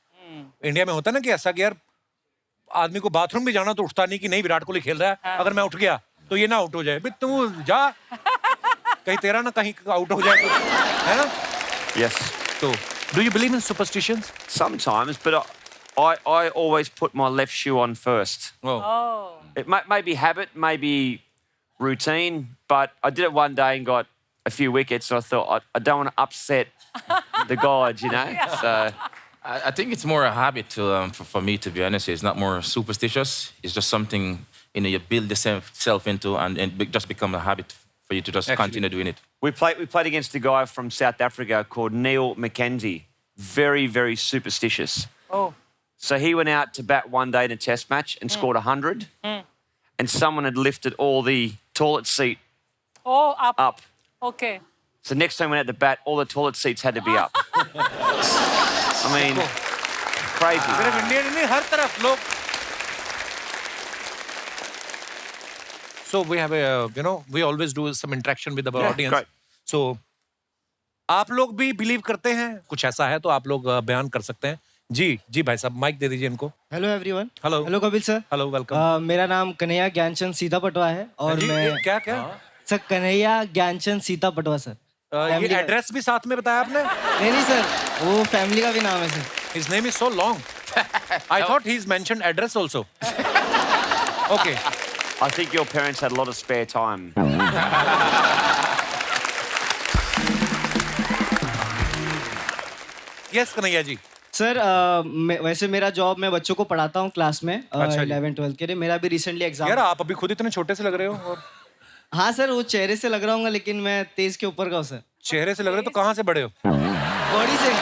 इंडिया में होता है ना कि ऐसा कि यार आदमी को बाथरूम भी जाना तो उठता नहीं कि नहीं विराट कोहली खेल रहा है, अगर मैं उठ गया तो ये ना आउट हो जाए. तू जा, कहीं तेरा ना कहीं आउट हो जाए, है ना?
Yes.
तो do you believe in superstitions?
Sometimes, but I always put my left shoe on first.
Oh.
It may be habit, maybe routine, but I did it one day and got a few wickets. So I thought I don't want to upset the gods, you know. So
I think it's more a habit for me, to be honest. It's not more superstitious. It's just something you build yourself into, and just become a habit for you to just continue doing it.
we played against a guy from South Africa called Neil McKenzie. Very, very superstitious.
Oh.
So he went out to bat one day in a test match and scored 100. And someone had lifted all the toilet seat
Oh, up.
up.
Okay.
So next time we went out to bat, all the toilet seats had to be up. I mean, crazy.
सिर्फ Indian नहीं, हर तरफ लोग. So we have we always do some interaction with our audience.
great.
So आप लोग भी believe करते हैं, कुछ ऐसा है तो आप लोग बयान कर सकते हैं. जी भाई साहब, माइक दे दीजिए इनको.
Hello everyone.
Hello.
Hello Kapil sir.
Hello, welcome.
मेरा नाम कन्हैया ज्ञानचंद सीता पटवा है और मैं
क्या
सर कन्हैया ज्ञानचंद सीता पटवा सर.
ये एड्रेस भी साथ में बताया आपने?
नहीं सर, वो फैमिली का भी नाम है sir.
His name is so long. I thought he's mentioned address also. Okay.
I think your parents had a lot of spare time.
Yes, Kanhaiya ji.
Sir वैसे मेरा जॉब, मैं बच्चों को पढ़ाता हूँ क्लास में
अच्छा जी.
11-12 के लिए. मेरा भी रिसेंटली एग्जाम.
यार आप अभी खुद इतने छोटे से लग रहे हो. और
हाँ सर, वो चेहरे से लग रहा हूँ लेकिन मैं तेज के ऊपर का हूँ सर.
चेहरे से लग रहे हो तो कहाँ से बड़े हो?
बॉडी से.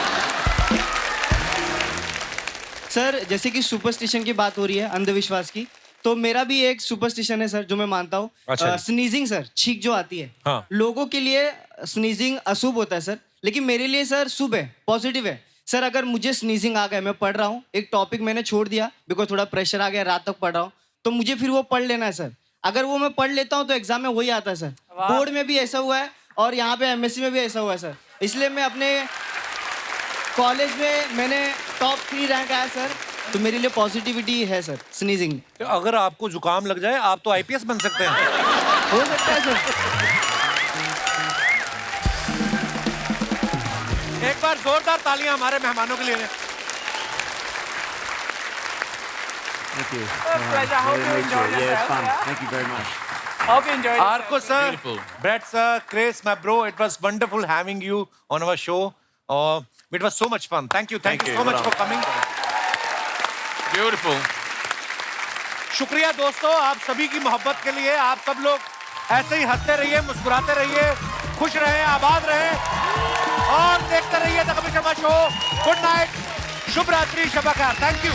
सर जैसे कि सुपरस्टिशन की बात हो रही है, अंधविश्वास की, तो मेरा भी एक सुपरस्टिशन है सर जो मैं मानता हूँ.
अच्छा.
स्नीजिंग सर, छींक जो आती है.
हाँ.
लोगों के लिए स्नीजिंग अशुभ होता है सर, लेकिन मेरे लिए सर शुभ है, पॉजिटिव है. सर अगर मुझे स्नीजिंग आ गया, मैं पढ़ रहा हूँ, एक टॉपिक मैंने छोड़ दिया बिकॉज थोड़ा प्रेशर आ गया, रात तक पढ़ रहा हूँ, तो मुझे फिर वो पढ़ लेना है सर. अगर वो मैं पढ़ लेता हूँ तो एग्जाम में वही आता है सर. बोर्ड में भी ऐसा हुआ है और यहाँ पे एमएससी में भी ऐसा हुआ है सर. इसलिए मैं अपने कॉलेज में मैंने टॉप 3 रैंक आया सर. तो मेरे लिए पॉजिटिविटी है सर स्नीजिंग.
अगर आपको जुकाम लग जाए आप तो आईपीएस बन सकते हैं.
हो सकता है सर.
एक बार जोरदार तालियां हमारे मेहमानों के लिए.
Thank you.
Pleasure. Hope you enjoyed
Yeah, it's
yourself.
fun.
Yeah?
Thank you very much.
Hope you enjoyed yourself.
Arko sir,
Beautiful.
Brett sir, Chris, my bro, it was wonderful having you on our show. It was so much fun. Thank you
Thank
so
you.
much for coming.
Beautiful.
शुक्रिया दोस्तों आप सभी की मोहब्बत के लिए. आप सब लोग ऐसे ही हंसते रहिए, मुस्कुराते रहिए, खुश रहें, आबाद रहें और देखते रहिए the Kapil Sharma show. Good night, शुभ रात्रि, शब खैर. Thank you.